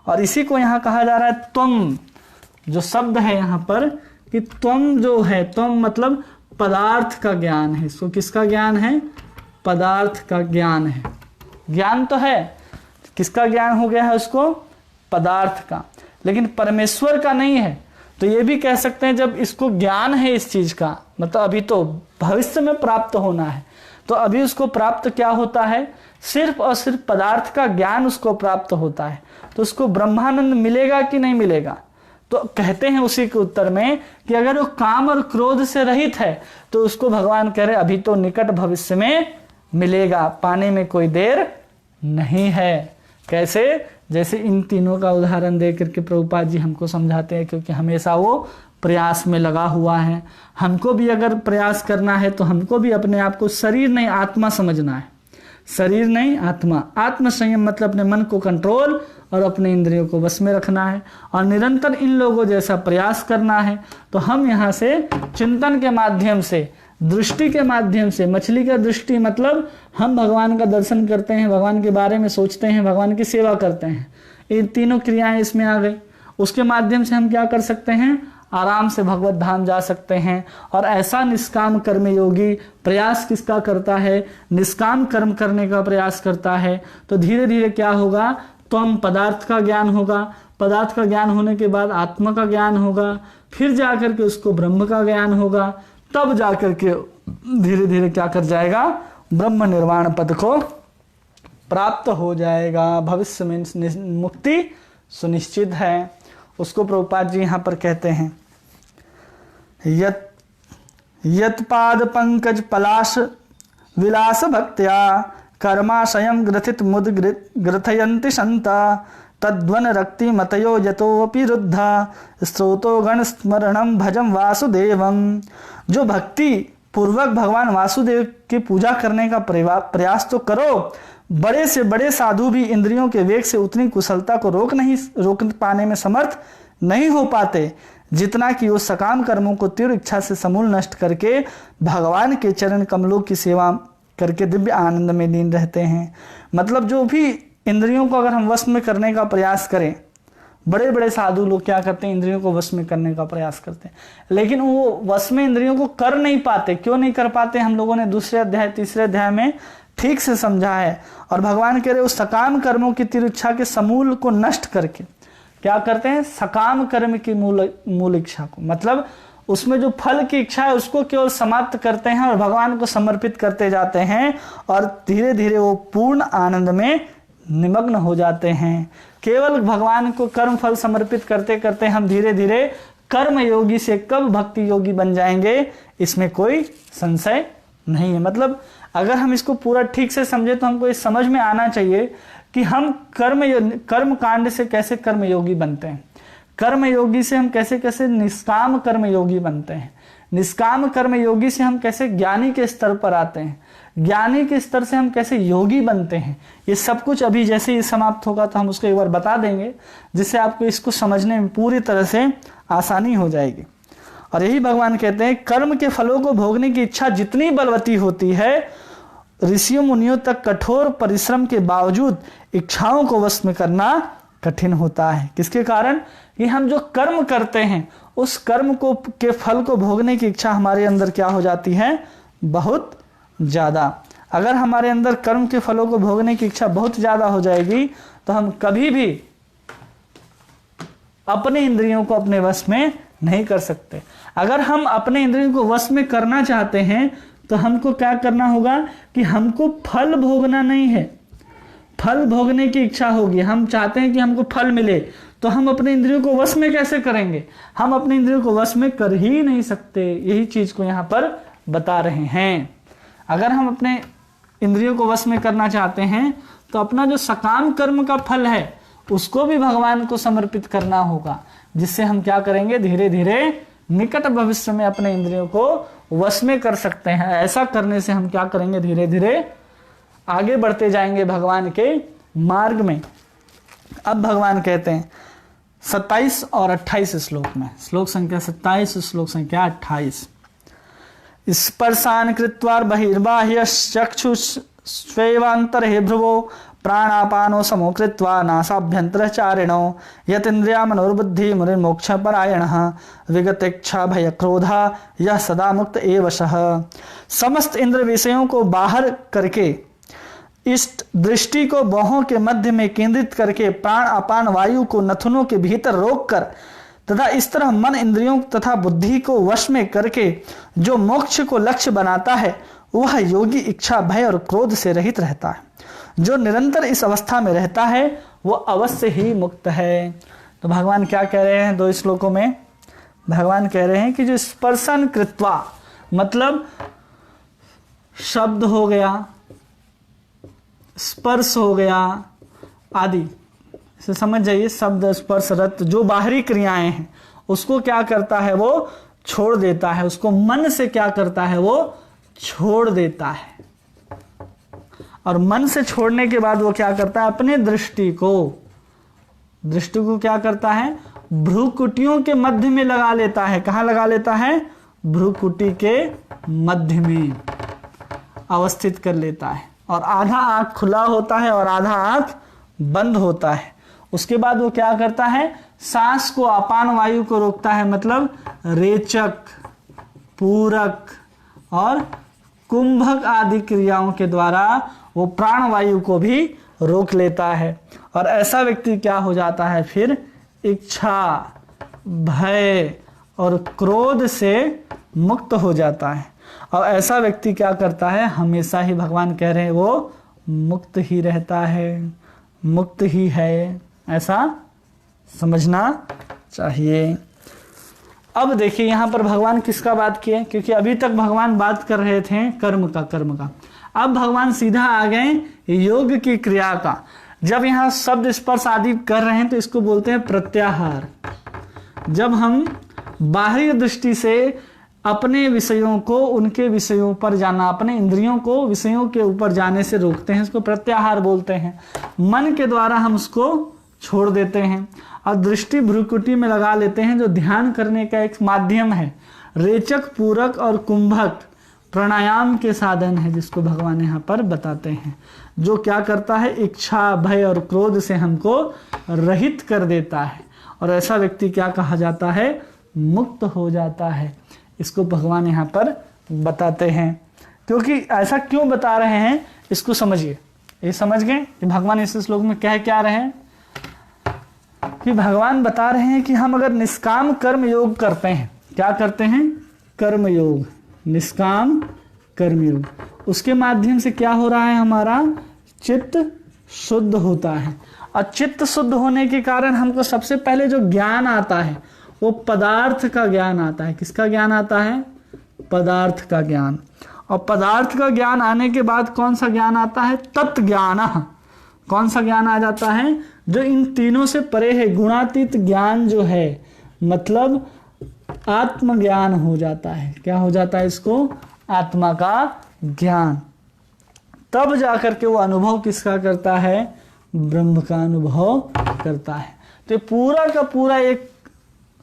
और इसी को यहाँ कहा जा रहा है त्वम, जो शब्द है यहाँ पर कि त्वम जो है, त्वम मतलब पदार्थ का ज्ञान है। इसको किसका ज्ञान है? पदार्थ का ज्ञान है। ज्ञान तो है, किसका ज्ञान हो गया है उसको? पदार्थ का, लेकिन परमेश्वर का नहीं है। तो ये भी कह सकते हैं जब इसको ज्ञान है इस चीज का, मतलब अभी तो भविष्य में प्राप्त होना है, तो अभी उसको प्राप्त क्या होता है? सिर्फ और सिर्फ पदार्थ का ज्ञान उसको प्राप्त होता है। तो उसको ब्रह्मानंद मिलेगा कि नहीं मिलेगा? तो कहते हैं उसी के उत्तर में कि अगर वो काम और क्रोध से रहित है तो उसको भगवान कह रहे अभी तो निकट भविष्य में मिलेगा, पाने में कोई देर नहीं है। कैसे? जैसे इन तीनों का उदाहरण दे करके प्रभुपाद जी हमको समझाते हैं, क्योंकि हमेशा वो प्रयास में लगा हुआ है। हमको भी अगर प्रयास करना है तो हमको भी अपने आप को शरीर नहीं आत्मा समझना है। शरीर नहीं आत्मा। आत्म संयम मतलब अपने मन को कंट्रोल और अपने इंद्रियों को बस में रखना है और निरंतर इन लोगों जैसा प्रयास करना है। तो हम यहाँ से चिंतन के माध्यम से, दृष्टि के माध्यम से, मछली का दृष्टि मतलब हम भगवान का दर्शन करते हैं, भगवान के बारे में सोचते हैं, भगवान की सेवा करते हैं, ये तीनों क्रियाएं इसमें आ गई। उसके माध्यम से हम क्या कर सकते हैं? आराम से भगवत धाम जा सकते हैं। और ऐसा निष्काम कर्म योगी प्रयास किसका करता है? निष्काम कर्म करने का प्रयास करता है। तो धीरे धीरे क्या होगा? तो हम पदार्थ का ज्ञान होगा, पदार्थ का ज्ञान होने के बाद आत्मा का ज्ञान होगा, फिर जाकर के उसको ब्रह्म का ज्ञान होगा, तब जाकर के धीरे धीरे क्या कर जाएगा? ब्रह्म निर्वाण पद को प्राप्त हो जाएगा। भविष्य में मुक्ति सुनिश्चित है। उसको प्रभुपाद जी यहाँ पर कहते हैं, यत पाद पंकज पलाश विलास भक्त्या कर्माशयम ग्रथित मुद ग्रथयन्ति संता तद्वन रक्ति मतयो यतोपि रुद्धा स्रोतो गण स्मरणम भजम वासुदेवम। जो भक्ति पूर्वक भगवान वासुदेव की पूजा करने का प्रयास तो करो, बड़े से बड़े साधु भी इंद्रियों के वेग से उतनी कुशलता को रोक पाने में समर्थ नहीं हो पाते जितना कि वो सकाम कर्मों को तीव्र इच्छा से समूल नष्ट करके भगवान के चरण कमलों की सेवा करके दिव्य आनंद में लीन रहते हैं। मतलब जो भी इंद्रियों को अगर हम वश में करने का प्रयास करें, बड़े बड़े साधु लोग क्या करते हैं? इंद्रियों को वश में करने का प्रयास करते हैं, लेकिन वो वश में इंद्रियों को कर नहीं पाते। क्यों नहीं कर पाते? हम लोगों ने दूसरे अध्याय तीसरे अध्याय में ठीक से समझा है। और भगवान कह रहे उस सकाम कर्मों की तीव्र इच्छा के समूल को नष्ट करके क्या करते हैं? सकाम कर्म की मूल इच्छा को, मतलब उसमें जो फल की इच्छा है उसको केवल समाप्त करते हैं और भगवान को समर्पित करते जाते हैं और धीरे धीरे वो पूर्ण आनंद में निमग्न हो जाते हैं। केवल भगवान को कर्म फल समर्पित करते करते हम धीरे धीरे कर्म योगी से कब भक्ति योगी बन जाएंगे, इसमें कोई संशय नहीं है। मतलब अगर हम इसको पूरा ठीक से समझे तो हमको इस समझ में आना चाहिए कि हम कर्म कांड से कैसे कर्म योगी बनते हैं, कर्म योगी से हम कैसे कैसे निष्काम कर्म योगी बनते हैं, निष्काम कर्म योगी से हम कैसे ज्ञानी के स्तर पर आते हैं, ज्ञानी के स्तर से हम कैसे योगी बनते हैं। ये सब कुछ अभी जैसे ही समाप्त होगा तो हम उसको एक बार बता देंगे, जिससे आपको इसको समझने में पूरी तरह से आसानी हो जाएगी। और यही भगवान कहते हैं कर्म के फलों को भोगने की इच्छा जितनी बलवती होती है, ऋषियों मुनियों तक कठोर परिश्रम के बावजूद इच्छाओं को वश में करना कठिन होता है। किसके कारण? कि हम जो कर्म करते हैं उस कर्म को के फल को भोगने की इच्छा हमारे अंदर क्या हो जाती है? बहुत ज्यादा। अगर हमारे अंदर कर्म के फलों को भोगने की इच्छा बहुत ज्यादा हो जाएगी तो हम कभी भी अपने इंद्रियों को अपने वश में नहीं कर सकते। अगर हम अपने इंद्रियों को वश में करना चाहते हैं तो हमको क्या करना होगा कि हमको फल भोगना नहीं है, फल भोगने की इच्छा होगी। हम चाहते हैं कि हमको फल मिले, तो हम अपने इंद्रियों को वश में कैसे करेंगे? हम अपने इंद्रियों को वश में कर ही नहीं सकते। यही चीज को यहाँ पर बता रहे हैं। अगर हम अपने इंद्रियों को वश में करना चाहते हैं तो अपना जो सकाम कर्म का फल है उसको भी भगवान को समर्पित करना होगा, जिससे हम क्या करेंगे? धीरे धीरे निकट भविष्य में अपने इंद्रियों को वश में कर सकते हैं। ऐसा करने से हम क्या करेंगे? धीरे धीरे आगे बढ़ते जाएंगे भगवान के मार्ग में। अब भगवान कहते हैं 27 और 28 श्लोक में, श्लोक संख्या 27 श्लोक संख्या 28, स्पर्शान कृत्वा बहिर्बाह्य चक्षुष्वेवांतरे भ्रुवो प्राणापानो समो कृत्वा नासाभ्यंतरचारिणो यतीन्द्रिया मनोर्बुद्धि मुनिर्मोक्ष परायणः विगतेच्छा भय क्रोधा यह सदा मुक्त एवशः। समस्त इंद्र विषयों को बाहर करके इष्ट दृष्टि को बाहों के मध्य में केंद्रित करके प्राण अपान वायु को नथुनों के भीतर रोककर तथा इस तरह मन इंद्रियों तथा बुद्धि को वश में करके जो मोक्ष को लक्ष्य बनाता है वह योगी इच्छा भय और क्रोध से रहित रहता है। जो निरंतर इस अवस्था में रहता है वो अवश्य ही मुक्त है। तो भगवान क्या कह रहे हैं 2 श्लोकों में? भगवान कह रहे हैं कि जो स्पर्शन कृत्वा मतलब शब्द हो गया, स्पर्श हो गया आदि, इसे समझ जाइए। शब्द स्पर्श रत जो बाहरी क्रियाएं हैं उसको क्या करता है वो छोड़ देता है, उसको मन से क्या करता है वो छोड़ देता है। और मन से छोड़ने के बाद वो क्या करता है अपने दृष्टि को क्या करता है भ्रूकुटियों के मध्य में लगा लेता है। कहाँ लगा लेता है? भ्रूकुटी के मध्य में अवस्थित कर लेता है और आधा आंख खुला होता है और आधा आंख बंद होता है। उसके बाद वो क्या करता है सांस को अपान वायु को रोकता है, मतलब रेचक पूरक और कुंभक आदि क्रियाओं के द्वारा वो प्राण वायु को भी रोक लेता है। और ऐसा व्यक्ति क्या हो जाता है फिर इच्छा भय और क्रोध से मुक्त हो जाता है। और ऐसा व्यक्ति क्या करता है हमेशा ही भगवान कह रहे हैं वो मुक्त ही रहता है, मुक्त ही है, ऐसा समझना चाहिए। अब देखिए यहाँ पर भगवान किसका बात किए, क्योंकि अभी तक भगवान बात कर रहे थे कर्म का। अब भगवान सीधा आ गए योग की क्रिया का। जब यहाँ शब्द स्पर्श आदि कर रहे हैं तो इसको बोलते हैं प्रत्याहार। जब हम बाहरी दृष्टि से अपने विषयों को उनके विषयों पर जाना, अपने इंद्रियों को विषयों के ऊपर जाने से रोकते हैं, इसको प्रत्याहार बोलते हैं। मन के द्वारा हम उसको छोड़ देते हैं और दृष्टि भ्रूकुटी में लगा लेते हैं, जो ध्यान करने का एक माध्यम है। रेचक पूरक और कुंभक प्राणायाम के साधन है, जिसको भगवान यहाँ पर बताते हैं, जो क्या करता है इच्छा भय और क्रोध से हमको रहित कर देता है। और ऐसा व्यक्ति क्या कहा जाता है मुक्त हो जाता है। इसको भगवान यहाँ पर बताते हैं। क्योंकि ऐसा क्यों बता रहे हैं इसको समझिए। ये समझ गए कि भगवान इस श्लोक में कह क्या रहे हैं, कि भगवान बता रहे हैं कि हम अगर निष्काम कर्म योग करते हैं, क्या करते हैं कर्म योग, निष्काम कर्म योग, उसके माध्यम से क्या हो रहा है हमारा चित्त शुद्ध होता है। और चित्त शुद्ध होने के कारण हमको सबसे पहले जो ज्ञान आता है वो पदार्थ का ज्ञान आता है। किसका ज्ञान आता है? पदार्थ का ज्ञान। और पदार्थ का ज्ञान आने के बाद कौन सा ज्ञान आता है? तत्व ज्ञान। कौन सा ज्ञान आ जाता है? जो इन तीनों से परे है, गुणातीत ज्ञान जो है, मतलब आत्मज्ञान हो जाता है। क्या हो जाता है इसको? आत्मा का ज्ञान। तब जाकर के वो अनुभव किसका करता है? ब्रह्म का अनुभव करता है। तो पूरा का पूरा एक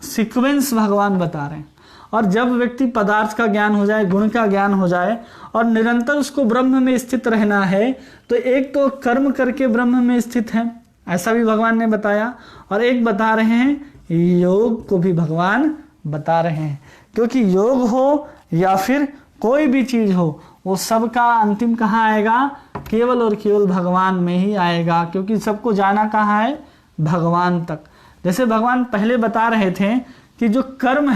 सीक्वेंस भगवान बता रहे हैं। और जब व्यक्ति पदार्थ का ज्ञान हो जाए, गुण का ज्ञान हो जाए और निरंतर उसको ब्रह्म में स्थित रहना है, तो एक तो कर्म करके ब्रह्म में स्थित है, ऐसा भी भगवान ने बताया। और एक बता रहे हैं योग को भी भगवान बता रहे हैं। क्योंकि योग हो या फिर कोई भी चीज हो, वो सबका अंतिम कहाँ आएगा? केवल और केवल भगवान में ही आएगा। क्योंकि सबको जाना कहाँ है? भगवान तक। जैसे भगवान पहले बता रहे थे कि जो कर्म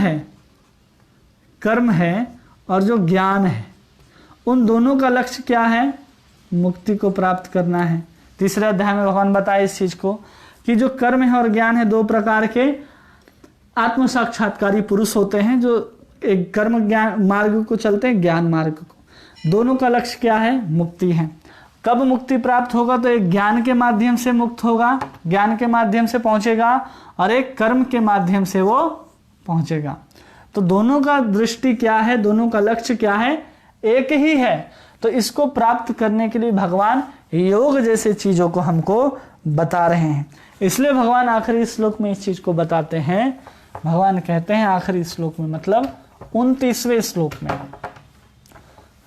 है और जो ज्ञान है, उन दोनों का लक्ष्य क्या है? मुक्ति को प्राप्त करना है। तीसरे अध्याय में भगवान बताए इस चीज को कि जो कर्म है और ज्ञान है, 2 प्रकार के आत्म साक्षात्कारी पुरुष होते हैं, जो एक कर्म ज्ञान मार्ग को चलते हैं, ज्ञान मार्ग को। दोनों का लक्ष्य क्या है? मुक्ति है। कब मुक्ति प्राप्त होगा? तो एक ज्ञान के माध्यम से मुक्त होगा, ज्ञान के माध्यम से पहुंचेगा, और एक कर्म के माध्यम से वो पहुंचेगा। तो दोनों का दृष्टि क्या है? दोनों का लक्ष्य क्या है? एक ही है। तो इसको प्राप्त करने के लिए भगवान योग जैसे चीजों को हमको बता रहे हैं। इसलिए भगवान आखिरी श्लोक में इस चीज को बताते हैं। भगवान कहते हैं आखिरी श्लोक में, मतलब 29वें श्लोक में,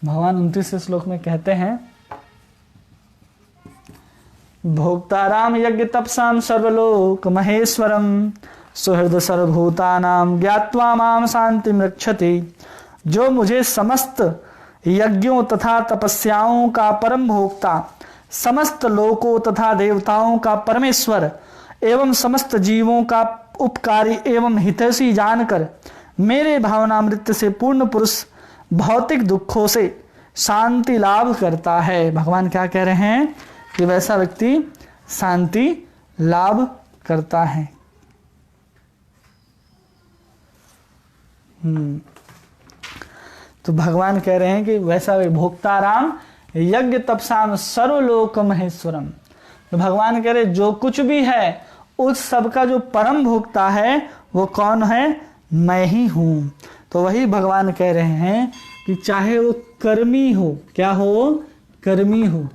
भगवान 29वें श्लोक में कहते हैं भोक्ताराम यज्ञ तपसाम सर्वलोक महेश्वरम सुहृद सर्वभूतानाम ज्ञात्वा माम शांति रक्षति। जो मुझे समस्त यज्ञों तथा तपस्याओं का परम भोक्ता, समस्त लोकों तथा देवताओं का परमेश्वर एवं समस्त जीवों का उपकारी एवं हितैषी जानकर मेरे भावनामृत से पूर्ण पुरुष भौतिक दुखों से शांति लाभ करता है। भगवान क्या कह रहे हैं कि वैसा व्यक्ति शांति लाभ करता है। तो भगवान कह रहे हैं कि वैसा भोक्ताराम यज्ञ तपसाम सर्वलोक महेश्वरम। तो भगवान कह रहे जो कुछ भी है उस सब का जो परम भोक्ता है वो कौन है? मैं ही हूं। तो वही भगवान कह रहे हैं कि चाहे वो कर्मी हो, क्या हो? कर्मी हो,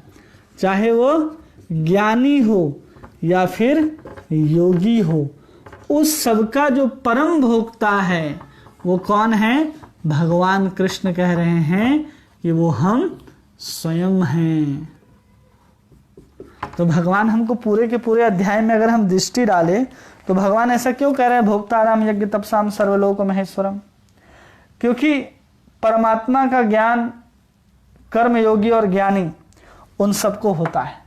चाहे वो ज्ञानी हो या फिर योगी हो, उस सब का जो परम भोक्ता है वो कौन है? भगवान कृष्ण कह रहे हैं कि वो हम स्वयं हैं। तो भगवान हमको पूरे के पूरे अध्याय में अगर हम दृष्टि डालें तो भगवान ऐसा क्यों कह रहे हैं भोक्ताराम यज्ञ तपसाम सर्वलोक महेश्वरम? क्योंकि परमात्मा का ज्ञान कर्मयोगी और ज्ञानी उन सबको होता है,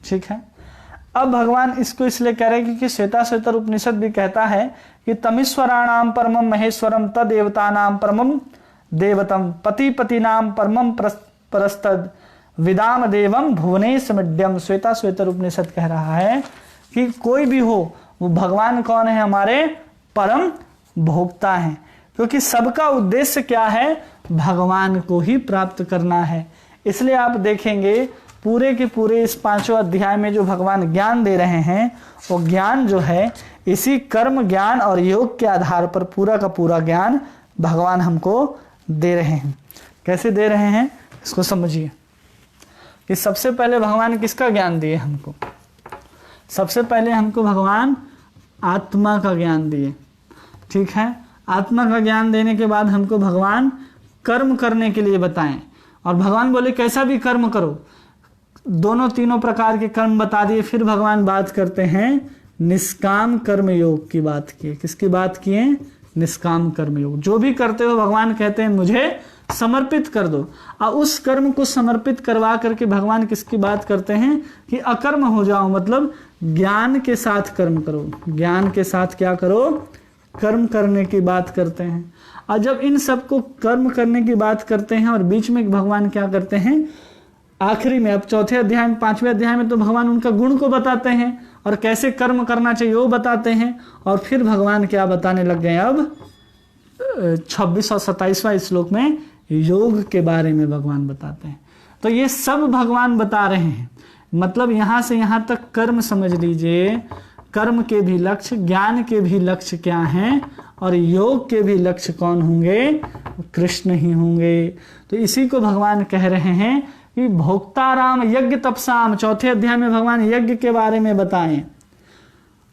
ठीक है। अब भगवान इसको इसलिए कह रहे हैं क्योंकि श्वेताश्वेतर उपनिषद भी कहता है कि तमीश्वराणाम परमम महेश्वरम तदेवतानाम परमम देवतम पति पतिनाम परमम परस्तद विदाम देवम भुवनेश मध्यम। श्वेताश्वेतर उपनिषद कह रहा है कि कोई भी हो वो भगवान कौन है? हमारे परम भोक्ता हैं। क्योंकि सबका उद्देश्य क्या है? भगवान को ही प्राप्त करना है। इसलिए आप देखेंगे पूरे के पूरे इस 5वें अध्याय में जो भगवान ज्ञान दे रहे हैं वो ज्ञान जो है इसी कर्म ज्ञान और योग के आधार पर पूरा का पूरा ज्ञान भगवान हमको दे रहे हैं। कैसे दे रहे हैं इसको समझिए कि सबसे पहले भगवान किसका ज्ञान दिए हमको? सबसे पहले हमको भगवान आत्मा का ज्ञान दिए, ठीक है। आत्मा का ज्ञान देने के बाद हमको भगवान कर्म करने के लिए बताएं और भगवान बोले कैसा भी कर्म करो। दोनों तीनों प्रकार के कर्म बता दिए। फिर भगवान बात करते हैं निष्काम कर्म योग की बात की। किसकी बात किए? निष्काम कर्म योग। जो भी करते हो भगवान कहते हैं मुझे समर्पित कर दो। और उस कर्म को समर्पित करवा करके भगवान किसकी बात करते हैं कि अकर्म हो जाओ, मतलब ज्ञान के साथ कर्म करो। ज्ञान के साथ क्या करो? कर्म करने की बात करते हैं। और जब इन सबको कर्म करने की बात करते हैं और बीच में भगवान क्या करते हैं? आखिरी में, अब 4थे अध्याय में 5वें अध्याय में तो भगवान उनका गुण को बताते हैं और कैसे कर्म करना चाहिए वो बताते हैं। और फिर भगवान क्या बताने लग गए? अब 26 और 27वां श्लोक में योग के बारे में भगवान बताते हैं। तो ये सब भगवान बता रहे हैं। मतलब यहां से यहां तक कर्म समझ लीजिए। कर्म के भी लक्ष्य, ज्ञान के भी लक्ष्य क्या हैं और योग के भी लक्ष्य कौन होंगे? कृष्ण ही होंगे। तो इसी को भगवान कह रहे हैं कि भोक्ताराम यज्ञ तपसाम। 4थे अध्याय में भगवान यज्ञ के बारे में बताएं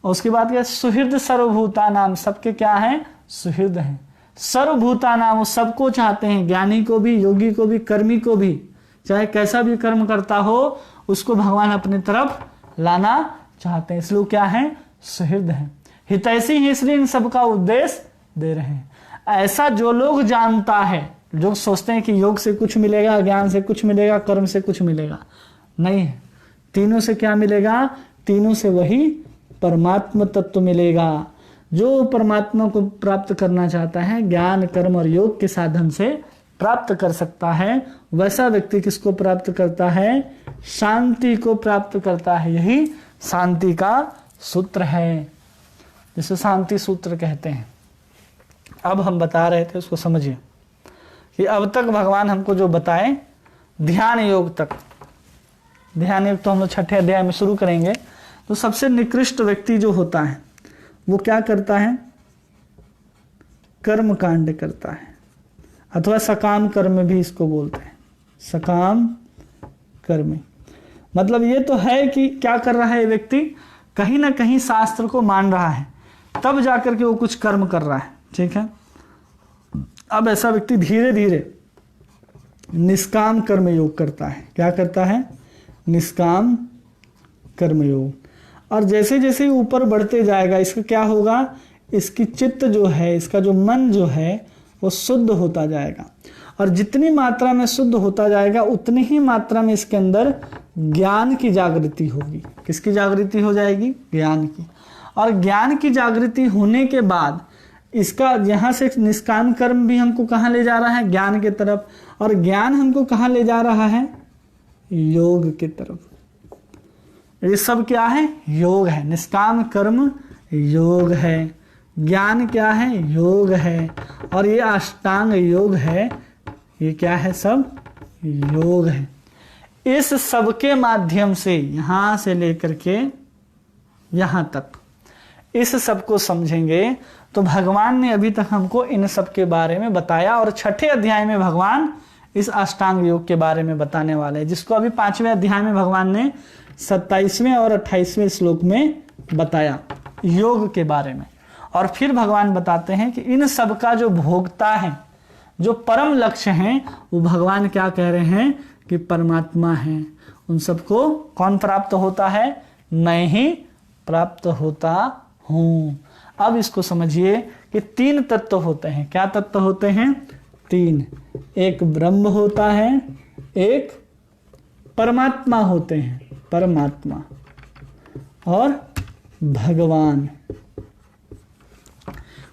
और उसके बाद क्या? सुहृद सर्वभूता नाम। सबके क्या है? सुहृद है। सर्वभूता नाम, वो सबको चाहते हैं, ज्ञानी को भी, योगी को भी, कर्मी को भी। चाहे कैसा भी कर्म करता हो उसको भगवान अपनी तरफ लाना चाहते हैं। इसलिए क्या है? सुहृद है, हितैषी है। इसलिए इन सबका उद्देश्य दे रहे हैं। ऐसा जो लोग जानता है, जो सोचते हैं कि योग से कुछ मिलेगा, ज्ञान से कुछ मिलेगा, कर्म से कुछ मिलेगा, नहीं है। तीनों से क्या मिलेगा? तीनों से वही परमात्मा तत्व मिलेगा। जो परमात्मा को प्राप्त करना चाहता है ज्ञान कर्म और योग के साधन से प्राप्त कर सकता है। वैसा व्यक्ति किसको प्राप्त करता है? शांति को प्राप्त करता है। यही शांति का सूत्र है, जिसे शांति सूत्र कहते हैं। अब हम बता रहे थे, उसको समझिए कि अब तक भगवान हमको जो बताए ध्यान योग तक, ध्यान योग तो हम लोग 6ठे अध्याय में शुरू करेंगे। तो सबसे निकृष्ट व्यक्ति जो होता है वो क्या करता है? कर्म कांड करता है, अथवा सकाम कर्म भी इसको बोलते हैं। सकाम कर्म मतलब ये तो है कि क्या कर रहा है व्यक्ति? कहीं ना कहीं शास्त्र को मान रहा है, तब जाकर के वो कुछ कर्म कर रहा है, ठीक है। अब ऐसा व्यक्ति धीरे धीरे निष्काम कर्म योग करता है। क्या करता है? निष्काम कर्मयोग। और जैसे जैसे ऊपर बढ़ते जाएगा इसका क्या होगा, इसकी चित्त जो है, इसका जो मन जो है वो शुद्ध होता जाएगा। और जितनी मात्रा में शुद्ध होता जाएगा उतनी ही मात्रा में इसके अंदर ज्ञान की जागृति होगी। किसकी जागृति हो जाएगी? ज्ञान की। और ज्ञान की जागृति होने के बाद इसका यहाँ से निष्काम कर्म भी हमको कहाँ ले जा रहा है? ज्ञान के तरफ। और ज्ञान हमको कहाँ ले जा रहा है? योग के तरफ। ये सब क्या है? योग है। निष्काम कर्म योग है, ज्ञान क्या है? योग है, और ये अष्टांग योग है। ये क्या है? सब योग है। इस सब के माध्यम से यहां से लेकर के यहां तक इस सब को समझेंगे तो भगवान ने अभी तक हमको इन सब के बारे में बताया। और छठे अध्याय में भगवान इस अष्टांग योग के बारे में बताने वाले हैं, जिसको अभी 5वें अध्याय में भगवान ने 27वें और 28वें श्लोक में बताया योग के बारे में। और फिर भगवान बताते हैं कि इन सब का जो भोक्ता है, जो परम लक्ष्य है, वो भगवान क्या कह रहे हैं कि परमात्मा है। उन सबको कौन प्राप्त होता है? मैं ही प्राप्त होता हूं। अब इसको समझिए कि 3 तत्व होते हैं। क्या तत्व होते हैं? 3। एक ब्रह्म होता है, एक परमात्मा होते हैं, परमात्मा, और भगवान।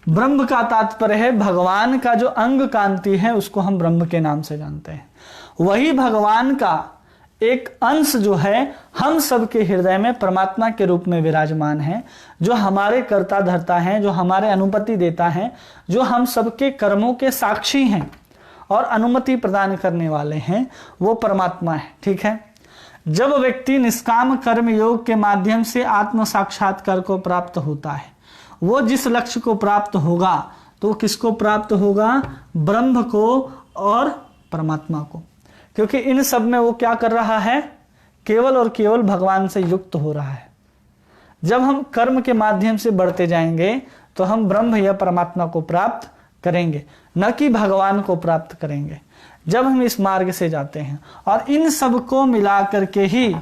ब्रह्म का तात्पर्य है भगवान का जो अंग कांति है उसको हम ब्रह्म के नाम से जानते हैं। वही भगवान का एक अंश जो है हम सबके हृदय में परमात्मा के रूप में विराजमान है, जो हमारे कर्ता धर्ता है, जो हमारे अनुमति देता है, जो हम सबके कर्मों के साक्षी हैं और अनुमति प्रदान करने वाले हैं, वो परमात्मा है। ठीक है। जब व्यक्ति निष्काम कर्म योग के माध्यम से आत्म साक्षात्कार को प्राप्त होता है, वो जिस लक्ष्य को प्राप्त होगा तो वो किसको प्राप्त होगा? ब्रह्म को और परमात्मा को। क्योंकि इन सब में वो क्या कर रहा है? केवल और केवल भगवान से युक्त हो रहा है। जब हम कर्म के माध्यम से बढ़ते जाएंगे तो हम ब्रह्म या परमात्मा को प्राप्त करेंगे, न कि भगवान को प्राप्त करेंगे, जब हम इस मार्ग से जाते हैं। और इन सब को मिला करके ही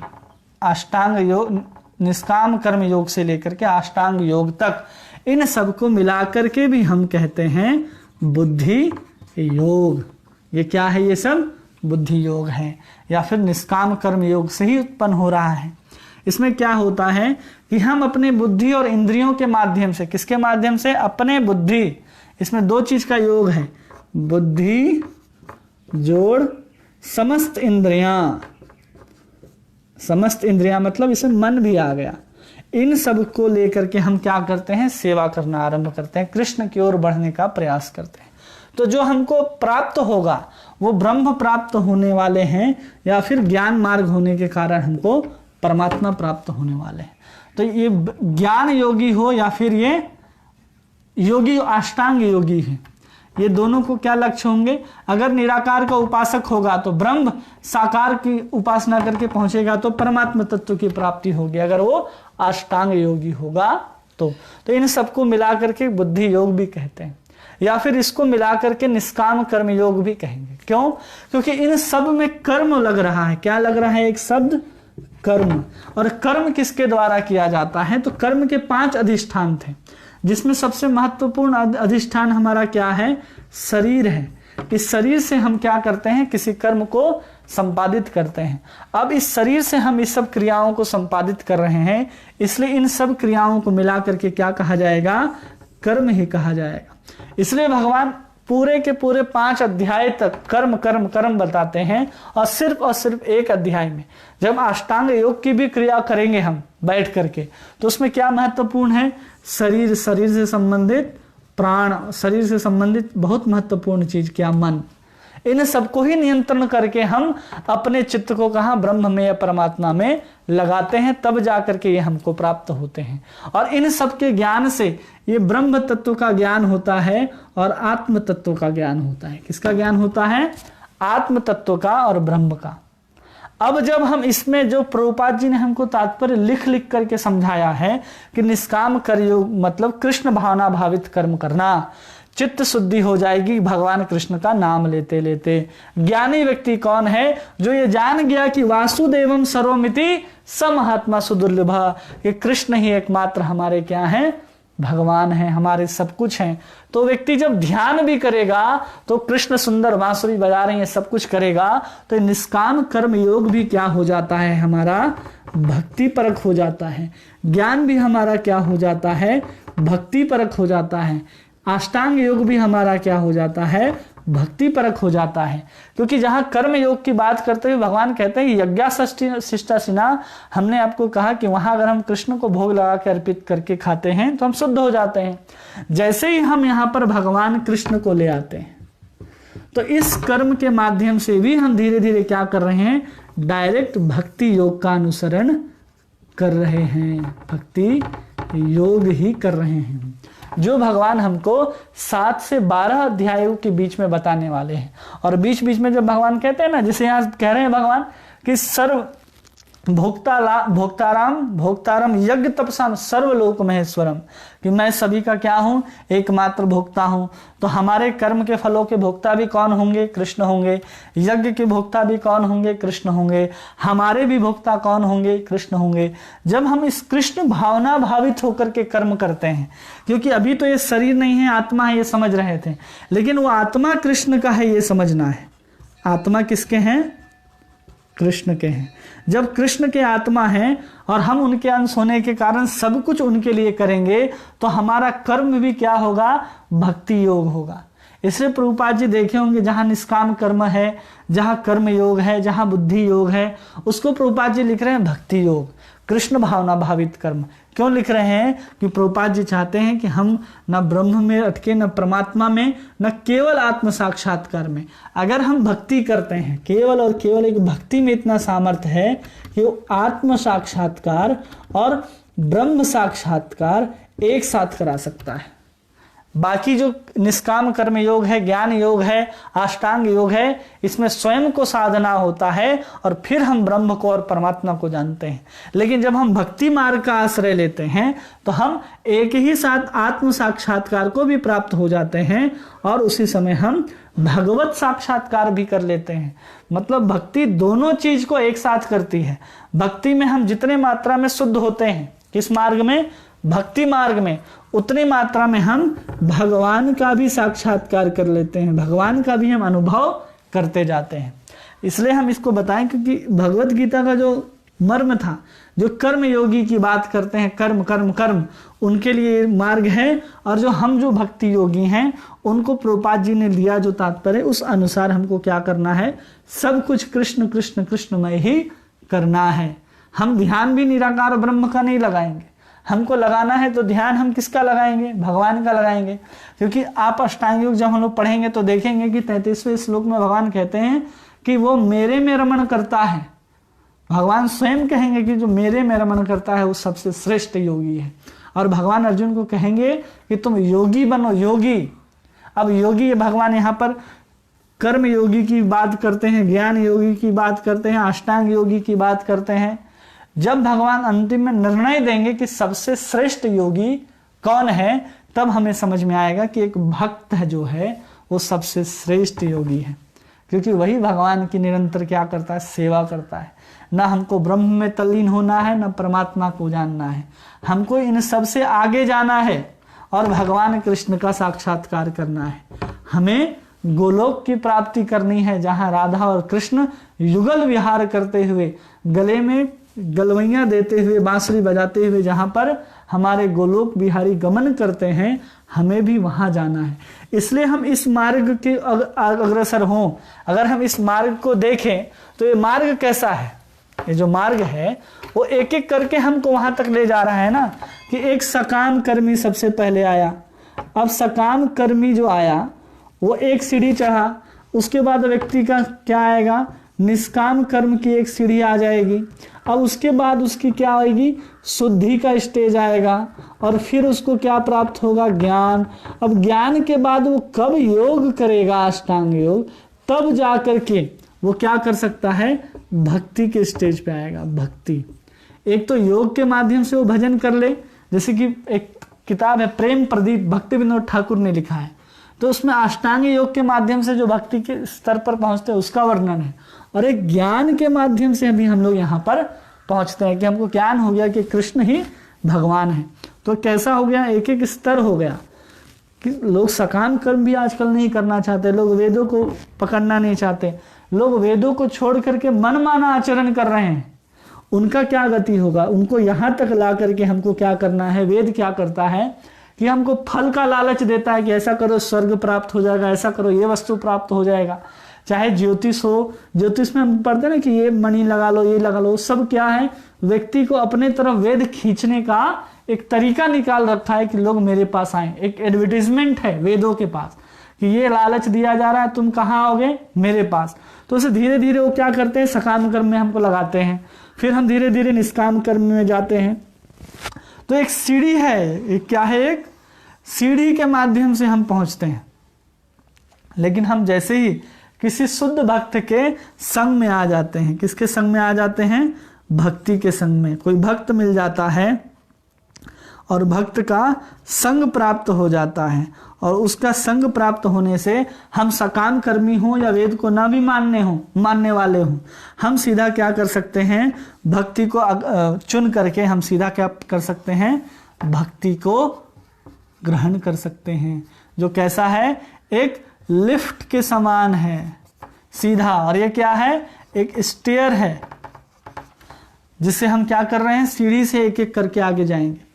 अष्टांग योग, निष्काम कर्म योग से लेकर के अष्टांग योग तक, इन सब को मिला करके भी हम कहते हैं बुद्धि योग। ये क्या है? ये सब बुद्धि योग है, या फिर निष्काम कर्म योग से ही उत्पन्न हो रहा है। इसमें क्या होता है कि हम अपने बुद्धि और इंद्रियों के माध्यम से, किसके माध्यम से? अपने बुद्धि। इसमें 2 चीज का योग है, बुद्धि जोड़ समस्त इंद्रियां। समस्त इंद्रियां मतलब इसमें मन भी आ गया। इन सब को लेकर के हम क्या करते हैं? सेवा करना आरंभ करते हैं, कृष्ण की ओर बढ़ने का प्रयास करते हैं। तो जो हमको प्राप्त होगा वो ब्रह्म प्राप्त होने वाले हैं, या फिर ज्ञान मार्ग होने के कारण हमको परमात्मा प्राप्त होने वाले हैं। तो ये ज्ञान योगी हो या फिर ये योगी अष्टांग योगी है, ये दोनों को क्या लक्ष्य होंगे? अगर निराकार का उपासक होगा तो ब्रह्म, साकार की उपासना करके पहुंचेगा तो परमात्मा तत्व की प्राप्ति होगी। अगर वो अष्टांग योगी होगा तो इन सबको मिलाकर के बुद्धि योग भी कहते हैं, या फिर इसको मिलाकर के निष्काम कर्म योग भी कहेंगे। क्यों? क्योंकि इन सब में कर्म लग रहा है। क्या लग रहा है? एक शब्द कर्म। और कर्म किसके द्वारा किया जाता है? तो कर्म के 5 अधिष्ठान थे, जिसमें सबसे महत्वपूर्ण अधिष्ठान हमारा क्या है? शरीर है। इस शरीर से हम क्या करते हैं? किसी कर्म को संपादित करते हैं। अब इस शरीर से हम इस सब क्रियाओं को संपादित कर रहे हैं, इसलिए इन सब क्रियाओं को मिला करके क्या कहा जाएगा? कर्म ही कहा जाएगा। इसलिए भगवान पूरे के पूरे 5 अध्याय तक कर्म कर्म कर्म बताते हैं, और सिर्फ एक अध्याय में जब अष्टांग योग की भी क्रिया करेंगे हम बैठ करके, तो उसमें क्या महत्वपूर्ण है? शरीर, शरीर से संबंधित प्राण, शरीर से संबंधित बहुत महत्वपूर्ण चीज क्या? मन। इन सबको ही नियंत्रण करके हम अपने चित्त को कहाँ? ब्रह्म में या परमात्मा में लगाते हैं, तब जाकर के ये हमको प्राप्त होते हैं। और इन सब के ज्ञान से ये ब्रह्म तत्व का ज्ञान होता है और आत्म तत्व का ज्ञान होता है। किसका ज्ञान होता है? आत्म तत्व का और ब्रह्म का। अब जब हम इसमें जो प्रभुपाद जी ने हमको तात्पर्य लिख लिख करके समझाया है कि निष्काम कर्म योग मतलब कृष्ण भावना भावित कर्म करना, चित्त शुद्धि हो जाएगी भगवान कृष्ण का नाम लेते लेते। ज्ञानी व्यक्ति कौन है? जो ये जान गया कि वासुदेवम सर्वमिति स महात्मा सुदुर्लभ, कि कृष्ण ही एकमात्र हमारे क्या हैं? भगवान हैं, हमारे सब कुछ हैं। तो व्यक्ति जब ध्यान भी करेगा तो कृष्ण सुंदर बांसुरी बजा रहे हैं, सब कुछ करेगा, तो निष्काम कर्म योग भी क्या हो जाता है? हमारा भक्ति परक हो जाता है। ज्ञान भी हमारा क्या हो जाता है? भक्ति परक हो जाता है। अष्टांग योग भी हमारा क्या हो जाता है? भक्ति परक हो जाता है। क्योंकि जहां कर्म योग की बात करते हुए भगवान कहते हैं यज्ञा शिष्टासिना, हमने आपको कहा कि वहां अगर हम कृष्ण को भोग लगा के अर्पित करके खाते हैं तो हम शुद्ध हो जाते हैं। जैसे ही हम यहाँ पर भगवान कृष्ण को ले आते हैं तो इस कर्म के माध्यम से भी हम धीरे धीरे क्या कर रहे हैं? डायरेक्ट भक्ति योग का अनुसरण कर रहे हैं, भक्ति योग ही कर रहे हैं, जो भगवान हमको 7 से 12 अध्यायों के बीच में बताने वाले हैं। और बीच बीच में जब भगवान कहते हैं ना, जिसे यहाँ कह रहे हैं भगवान कि सर्व भोक्तारम यज्ञ तपसाम सर्वलोक महेश्वरम, कि मैं सभी का क्या हूं? एकमात्र भोक्ता हूं। तो हमारे कर्म के फलों के भोक्ता भी कौन होंगे? कृष्ण होंगे। यज्ञ के भोक्ता भी कौन होंगे? कृष्ण होंगे। हमारे भी भोक्ता कौन होंगे? कृष्ण होंगे। जब हम इस कृष्ण भावना भावित होकर के कर्म करते हैं, क्योंकि अभी तो ये शरीर नहीं है, आत्मा है, ये समझ रहे थे, लेकिन वो आत्मा कृष्ण का है, ये समझना है। आत्मा किसके हैं? कृष्ण के हैं। जब कृष्ण के आत्मा हैं और हम उनके अंश होने के कारण सब कुछ उनके लिए करेंगे, तो हमारा कर्म भी क्या होगा? भक्ति योग होगा। इसलिए प्रभुपाद जी देखे होंगे जहां निष्काम कर्म है, जहां कर्म योग है, जहां बुद्धि योग है, उसको प्रभुपाद जी लिख रहे हैं भक्ति योग, कृष्ण भावना भावित कर्म। क्यों लिख रहे हैं? कि प्रभुपाद जी चाहते हैं कि हम न ब्रह्म में अटके, न परमात्मा में, न केवल आत्म साक्षात्कार में। अगर हम भक्ति करते हैं, केवल और केवल एक भक्ति में इतना सामर्थ्य है कि वो आत्म साक्षात्कार और ब्रह्म साक्षात्कार एक साथ करा सकता है। बाकी जो निष्काम कर्म योग है, ज्ञान योग है, अष्टांग योग है, इसमें स्वयं को साधना होता है और फिर हम ब्रह्म को और परमात्मा को जानते हैं। लेकिन जब हम भक्ति मार्ग का आश्रय लेते हैं तो हम एक ही साथ आत्म साक्षात्कार को भी प्राप्त हो जाते हैं और उसी समय हम भगवत साक्षात्कार भी कर लेते हैं। मतलब भक्ति दोनों चीज को एक साथ करती है। भक्ति में हम जितने मात्रा में शुद्ध होते हैं, किस मार्ग में? भक्ति मार्ग में, उतनी मात्रा में हम भगवान का भी साक्षात्कार कर लेते हैं, भगवान का भी हम अनुभव करते जाते हैं। इसलिए हम इसको बताएं क्योंकि भगवत गीता का जो मर्म था, जो कर्म योगी की बात करते हैं, कर्म कर्म कर्म, उनके लिए मार्ग है, और जो भक्ति योगी हैं उनको प्रभुपाद जी ने लिया जो तात्पर्य, उस अनुसार हमको क्या करना है? सब कुछ कृष्ण कृष्ण कृष्णमय ही करना है। हम ध्यान भी निराकार ब्रह्म का नहीं लगाएंगे, हमको लगाना है तो ध्यान हम किसका लगाएंगे? भगवान का लगाएंगे। क्योंकि आप अष्टांग योग जब हम लोग पढ़ेंगे तो देखेंगे कि 33वें श्लोक में भगवान कहते हैं कि वो मेरे में रमण करता है। भगवान स्वयं कहेंगे कि जो मेरे में रमण करता है वो सबसे श्रेष्ठ योगी है। और भगवान अर्जुन को कहेंगे कि तुम योगी बनो, योगी। अब योगी भगवान यहाँ पर कर्म योगी की बात करते हैं, ज्ञान योगी की बात करते हैं, अष्टांग योगी की बात करते हैं। जब भगवान अंतिम में निर्णय देंगे कि सबसे श्रेष्ठ योगी कौन है, तब हमें समझ में आएगा कि एक भक्त है जो है वो सबसे श्रेष्ठ योगी है। क्योंकि वही भगवान की निरंतर क्या करता है? सेवा करता है। ना हमको ब्रह्म में तल्लीन होना है, ना परमात्मा को जानना है, हमको इन सबसे आगे जाना है और भगवान कृष्ण का साक्षात्कार करना है। हमें गोलोक की प्राप्ति करनी है, जहां राधा और कृष्ण युगल विहार करते हुए, गले में गलवैयां देते हुए, बांसुरी बजाते हुए जहां पर हमारे गोलोक बिहारी गमन करते हैं, हमें भी वहां जाना है। इसलिए हम इस मार्ग के अग्रसर हों। अगर हम इस मार्ग को देखें तो ये मार्ग कैसा है? ये जो मार्ग है वो एक एक करके हमको वहां तक ले जा रहा है ना, कि एक सकाम कर्मी सबसे पहले आया। अब सकाम कर्मी जो आया वो एक सीढ़ी चढ़ा, उसके बाद व्यक्ति का क्या आएगा? निष्काम कर्म की एक सीढ़ी आ जाएगी। अब उसके बाद उसकी क्या आएगी? शुद्धि का स्टेज आएगा, और फिर उसको क्या प्राप्त होगा? ज्ञान। अब ज्ञान के बाद वो कब योग करेगा? अष्टांग योग। तब जाकर के वो क्या कर सकता है? भक्ति के स्टेज पे आएगा। भक्ति, एक तो योग के माध्यम से वो भजन कर ले, जैसे कि एक किताब है प्रेम प्रदीप, भक्ति विनोद ठाकुर ने लिखा है, तो उसमें अष्टांग योग के माध्यम से जो भक्ति के स्तर पर पहुंचते हैं उसका वर्णन है, और एक ज्ञान के माध्यम से अभी हम लोग यहाँ पर पहुंचते हैं कि हमको ज्ञान हो गया कि कृष्ण ही भगवान है। तो कैसा हो गया, एक एक स्तर हो गया कि लोग सकाम कर्म भी आजकल नहीं करना चाहते, लोग वेदों को पकड़ना नहीं चाहते, लोग वेदों को छोड़ करके मनमाना आचरण कर रहे हैं। उनका क्या गति होगा, उनको यहाँ तक ला करके हमको क्या करना है, वेद क्या करता है कि हमको फल का लालच देता है कि ऐसा करो स्वर्ग प्राप्त हो जाएगा, ऐसा करो ये वस्तु प्राप्त हो जाएगा। चाहे ज्योतिष हो, ज्योतिष में हम पढ़ते हैं ना कि ये मणि लगा लो, ये लगा लो, सब क्या है, व्यक्ति को अपने तरफ वेद खींचने का एक तरीका निकाल रखा है कि लोग मेरे पास आए। एक एडवर्टीजमेंट है वेदों के पास कि ये लालच दिया जा रहा है, तुम कहाँ आओगे, मेरे पास। तो उसे धीरे धीरे वो क्या करते हैं, सकाम कर्म में हमको लगाते हैं, फिर हम धीरे धीरे निष्काम कर्म में जाते हैं। तो एक सीढ़ी है, एक क्या है, एक सीढ़ी के माध्यम से हम पहुंचते हैं। लेकिन हम जैसे ही किसी शुद्ध भक्त के संग में आ जाते हैं, किसके संग में आ जाते हैं, भक्ति के संग में। कोई भक्त मिल जाता है और भक्त का संग प्राप्त हो जाता है, और उसका संग प्राप्त होने से हम सकाम कर्मी हों या वेद को ना भी मानने वाले हों, हम सीधा क्या कर सकते हैं, भक्ति को चुन करके हम सीधा क्या कर सकते हैं, भक्ति को ग्रहण कर सकते हैं, जो कैसा है, एक लिफ्ट के समान है सीधा। और ये क्या है, एक स्टेयर है जिससे हम क्या कर रहे हैं, सीढ़ी से एक एक करके आगे जाएंगे।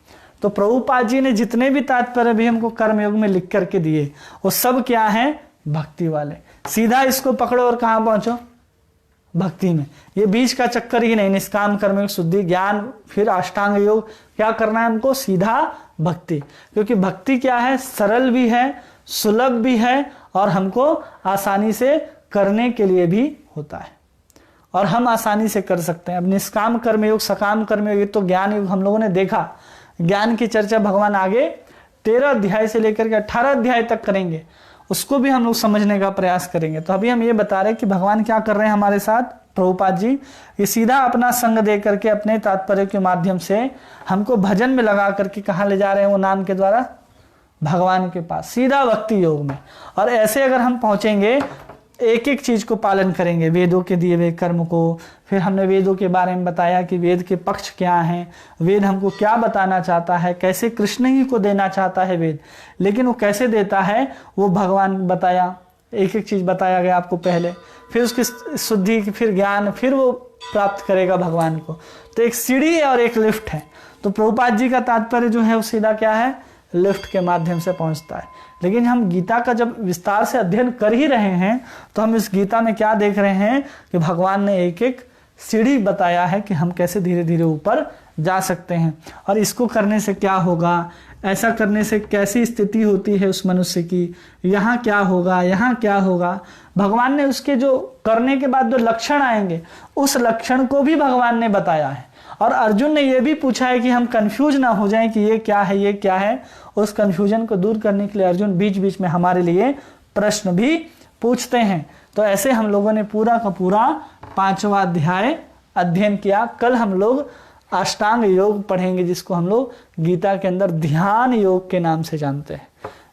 तो प्रभुपाद जी ने जितने भी तात्पर्य भी हमको कर्मयोग में लिख करके दिए, वो सब क्या है, भक्ति वाले। सीधा इसको पकड़ो और कहाँ पहुंचो, भक्ति में। ये बीच का चक्कर ही नहीं, निष्काम कर्मयोग, शुद्धि, ज्ञान, फिर अष्टांग योग, क्या करना है हमको, सीधा भक्ति। क्योंकि भक्ति क्या है, सरल भी है, सुलभ भी है, और हमको आसानी से करने के लिए भी होता है, और हम आसानी से कर सकते हैं। अब निष्काम कर्मयोग, सकाम कर्मयोग, ये तो ज्ञान योग हम लोगों ने देखा। ज्ञान की चर्चा भगवान आगे 13 अध्याय से लेकर के 18 अध्याय तक करेंगे, उसको भी हम लोग समझने का प्रयास करेंगे। तो अभी हम ये बता रहे हैं कि भगवान क्या कर रहे हैं हमारे साथ, प्रभुपाद जी ये सीधा अपना संग दे करके अपने तात्पर्य के माध्यम से हमको भजन में लगा करके कहाँ ले जा रहे हैं, वो नाम के द्वारा भगवान के पास, सीधा भक्ति योग में। और ऐसे अगर हम पहुंचेंगे, एक एक चीज को पालन करेंगे, वेदों के दिए हुए कर्म को, फिर हमने वेदों के बारे में बताया कि वेद के पक्ष क्या हैं, वेद हमको क्या बताना चाहता है, कैसे कृष्ण ही को देना चाहता है वेद, लेकिन वो कैसे देता है वो भगवान बताया, एक एक चीज बताया गया आपको पहले, फिर उसकी शुद्धि, फिर ज्ञान, फिर वो प्राप्त करेगा भगवान को। तो एक सीढ़ी और एक लिफ्ट है। तो प्रभुपाद जी का तात्पर्य जो है वो सीधा क्या है, लिफ्ट के माध्यम से पहुंचता है। लेकिन हम गीता का जब विस्तार से अध्ययन कर ही रहे हैं, तो हम इस गीता में क्या देख रहे हैं कि भगवान ने एक एक सीढ़ी बताया है कि हम कैसे धीरे धीरे ऊपर जा सकते हैं, और इसको करने से क्या होगा, ऐसा करने से कैसी स्थिति होती है उस मनुष्य की, यहाँ क्या होगा, यहाँ क्या होगा। भगवान ने उसके जो करने के बाद जो लक्षण आएंगे, उस लक्षण को भी भगवान ने बताया है। और अर्जुन ने यह भी पूछा है कि हम कंफ्यूज ना हो जाएं कि ये क्या है, ये क्या है। उस कंफ्यूजन को दूर करने के लिए अर्जुन बीच बीच में हमारे लिए प्रश्न भी पूछते हैं। तो ऐसे हम लोगों ने पूरा का पूरा 5वां अध्याय अध्ययन किया। कल हम लोग अष्टांग योग पढ़ेंगे, जिसको हम लोग गीता के अंदर ध्यान योग के नाम से जानते हैं,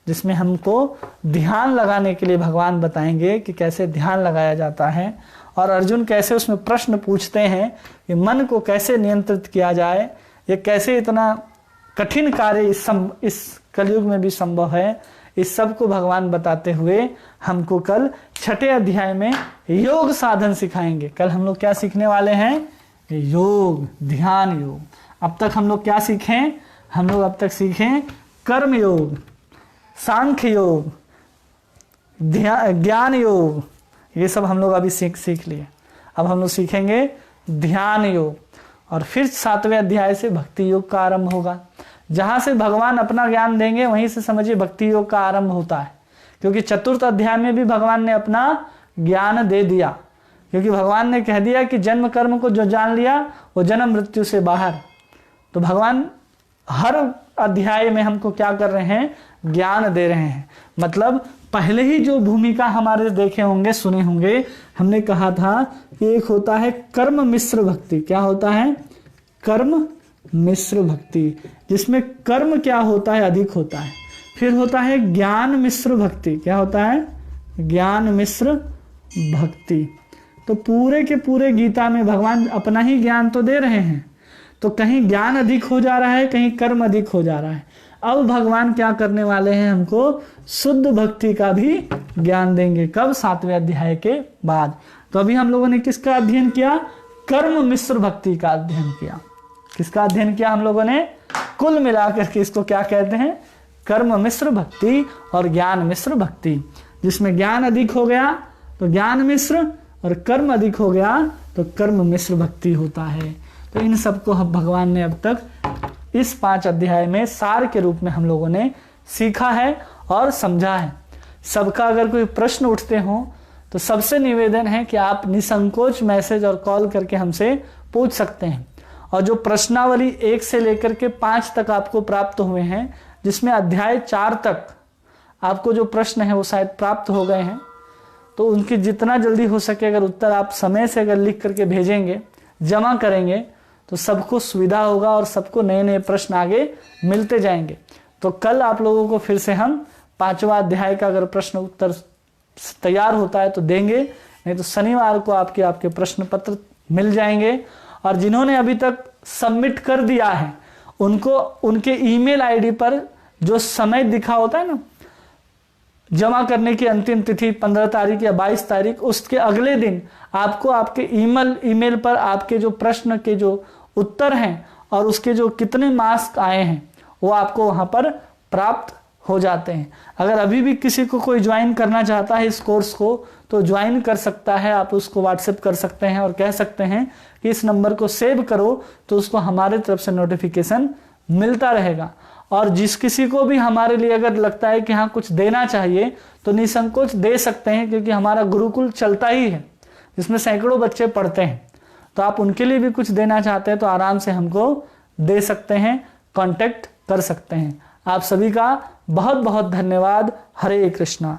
जिसमें हमको ध्यान लगाने के लिए भगवान बताएंगे कि कैसे ध्यान लगाया जाता है, और अर्जुन कैसे उसमें प्रश्न पूछते हैं कि मन को कैसे नियंत्रित किया जाए, ये कैसे इतना कठिन कार्य इस कलयुग में भी संभव है। इस सब को भगवान बताते हुए हमको कल 6ठे अध्याय में योग साधन सिखाएंगे। कल हम लोग क्या सीखने वाले हैं, योग, ध्यान योग। अब तक हम लोग क्या सीखें, हम लोग अब तक सीखें कर्म योग, सांख्य योग, ज्ञान योग, ये सब हम लोग अभी सीख लिए। अब हम लोग सीखेंगे ध्यान योग, और फिर 7वें अध्याय से भक्ति योग का आरंभ होगा। जहां से भगवान अपना ज्ञान देंगे वहीं से समझिए भक्ति योग का आरंभ होता है, क्योंकि 4th अध्याय में भी भगवान ने अपना ज्ञान दे दिया, क्योंकि भगवान ने कह दिया कि जन्म कर्म को जो जान लिया वो जन्म मृत्यु से बाहर। तो भगवान हर अध्याय में हमको क्या कर रहे हैं, ज्ञान दे रहे हैं। मतलब पहले ही जो भूमिका हमारे देखे होंगे, सुने होंगे, हमने कहा था कि एक होता है कर्म मिश्र भक्ति। क्या होता है, कर्म मिश्र भक्ति, जिसमें कर्म क्या होता है, अधिक होता है। फिर होता है ज्ञान मिश्र भक्ति। क्या होता है? ज्ञान मिश्र भक्ति। तो पूरे के पूरे गीता में भगवान अपना ही ज्ञान तो दे रहे हैं, तो कहीं ज्ञान अधिक हो जा रहा है, कहीं कर्म अधिक हो जा रहा है। अब भगवान क्या करने वाले हैं? हमको शुद्ध भक्ति का भी ज्ञान देंगे। कब? 7वें अध्याय के बाद। तो अभी हम लोगों ने किसका अध्ययन किया? कर्म मिश्र भक्ति का अध्ययन किया। किसका अध्ययन किया हम लोगों ने? कुल मिलाकर के इसको क्या कहते हैं? कर्म मिश्र भक्ति और ज्ञान मिश्र भक्ति। जिसमें ज्ञान अधिक हो गया तो ज्ञान मिश्र, और कर्म अधिक हो गया तो कर्म मिश्र भक्ति होता है। तो इन सबको हम भगवान ने अब तक इस 5 अध्याय में सार के रूप में हम लोगों ने सीखा है और समझा है। सबका अगर कोई प्रश्न उठते हो तो सबसे निवेदन है कि आप निसंकोच मैसेज और कॉल करके हमसे पूछ सकते हैं। और जो प्रश्नावली 1 से लेकर के 5 तक आपको प्राप्त हुए हैं, जिसमें अध्याय 4 तक आपको जो प्रश्न है वो शायद प्राप्त हो गए हैं, तो उनकी जितना जल्दी हो सके अगर उत्तर आप समय से अगर लिख करके भेजेंगे, जमा करेंगे, तो सबको सुविधा होगा और सबको नए नए प्रश्न आगे मिलते जाएंगे। तो कल आप लोगों को फिर से हम 5वां अध्याय का अगर प्रश्न उत्तर तैयार होता है तो देंगे, नहीं तो शनिवार को आपके प्रश्न पत्र मिल जाएंगे। और जिन्होंने अभी तक सबमिट कर दिया है उनको उनके ईमेल आईडी पर जो समय दिखा होता है ना, जमा करने की अंतिम तिथि 15 तारीख या 22 तारीख, उसके अगले दिन आपको आपके ईमेल पर आपके जो प्रश्न के जो उत्तर हैं और उसके जो कितने मार्क्स आए हैं वो आपको वहां पर प्राप्त हो जाते हैं। अगर अभी भी किसी को कोई ज्वाइन करना चाहता है इस कोर्स को तो ज्वाइन कर सकता है। आप उसको व्हाट्सएप कर सकते हैं और कह सकते हैं कि इस नंबर को सेव करो, तो उसको हमारे तरफ से नोटिफिकेशन मिलता रहेगा। और जिस किसी को भी हमारे लिए अगर लगता है कि हाँ कुछ देना चाहिए तो निसंकोच दे सकते हैं, क्योंकि हमारा गुरुकुल चलता ही है जिसमें सैकड़ों बच्चे पढ़ते हैं। तो आप उनके लिए भी कुछ देना चाहते हैं तो आराम से हमको दे सकते हैं, कांटेक्ट कर सकते हैं। आप सभी का बहुत बहुत धन्यवाद। हरे कृष्णा।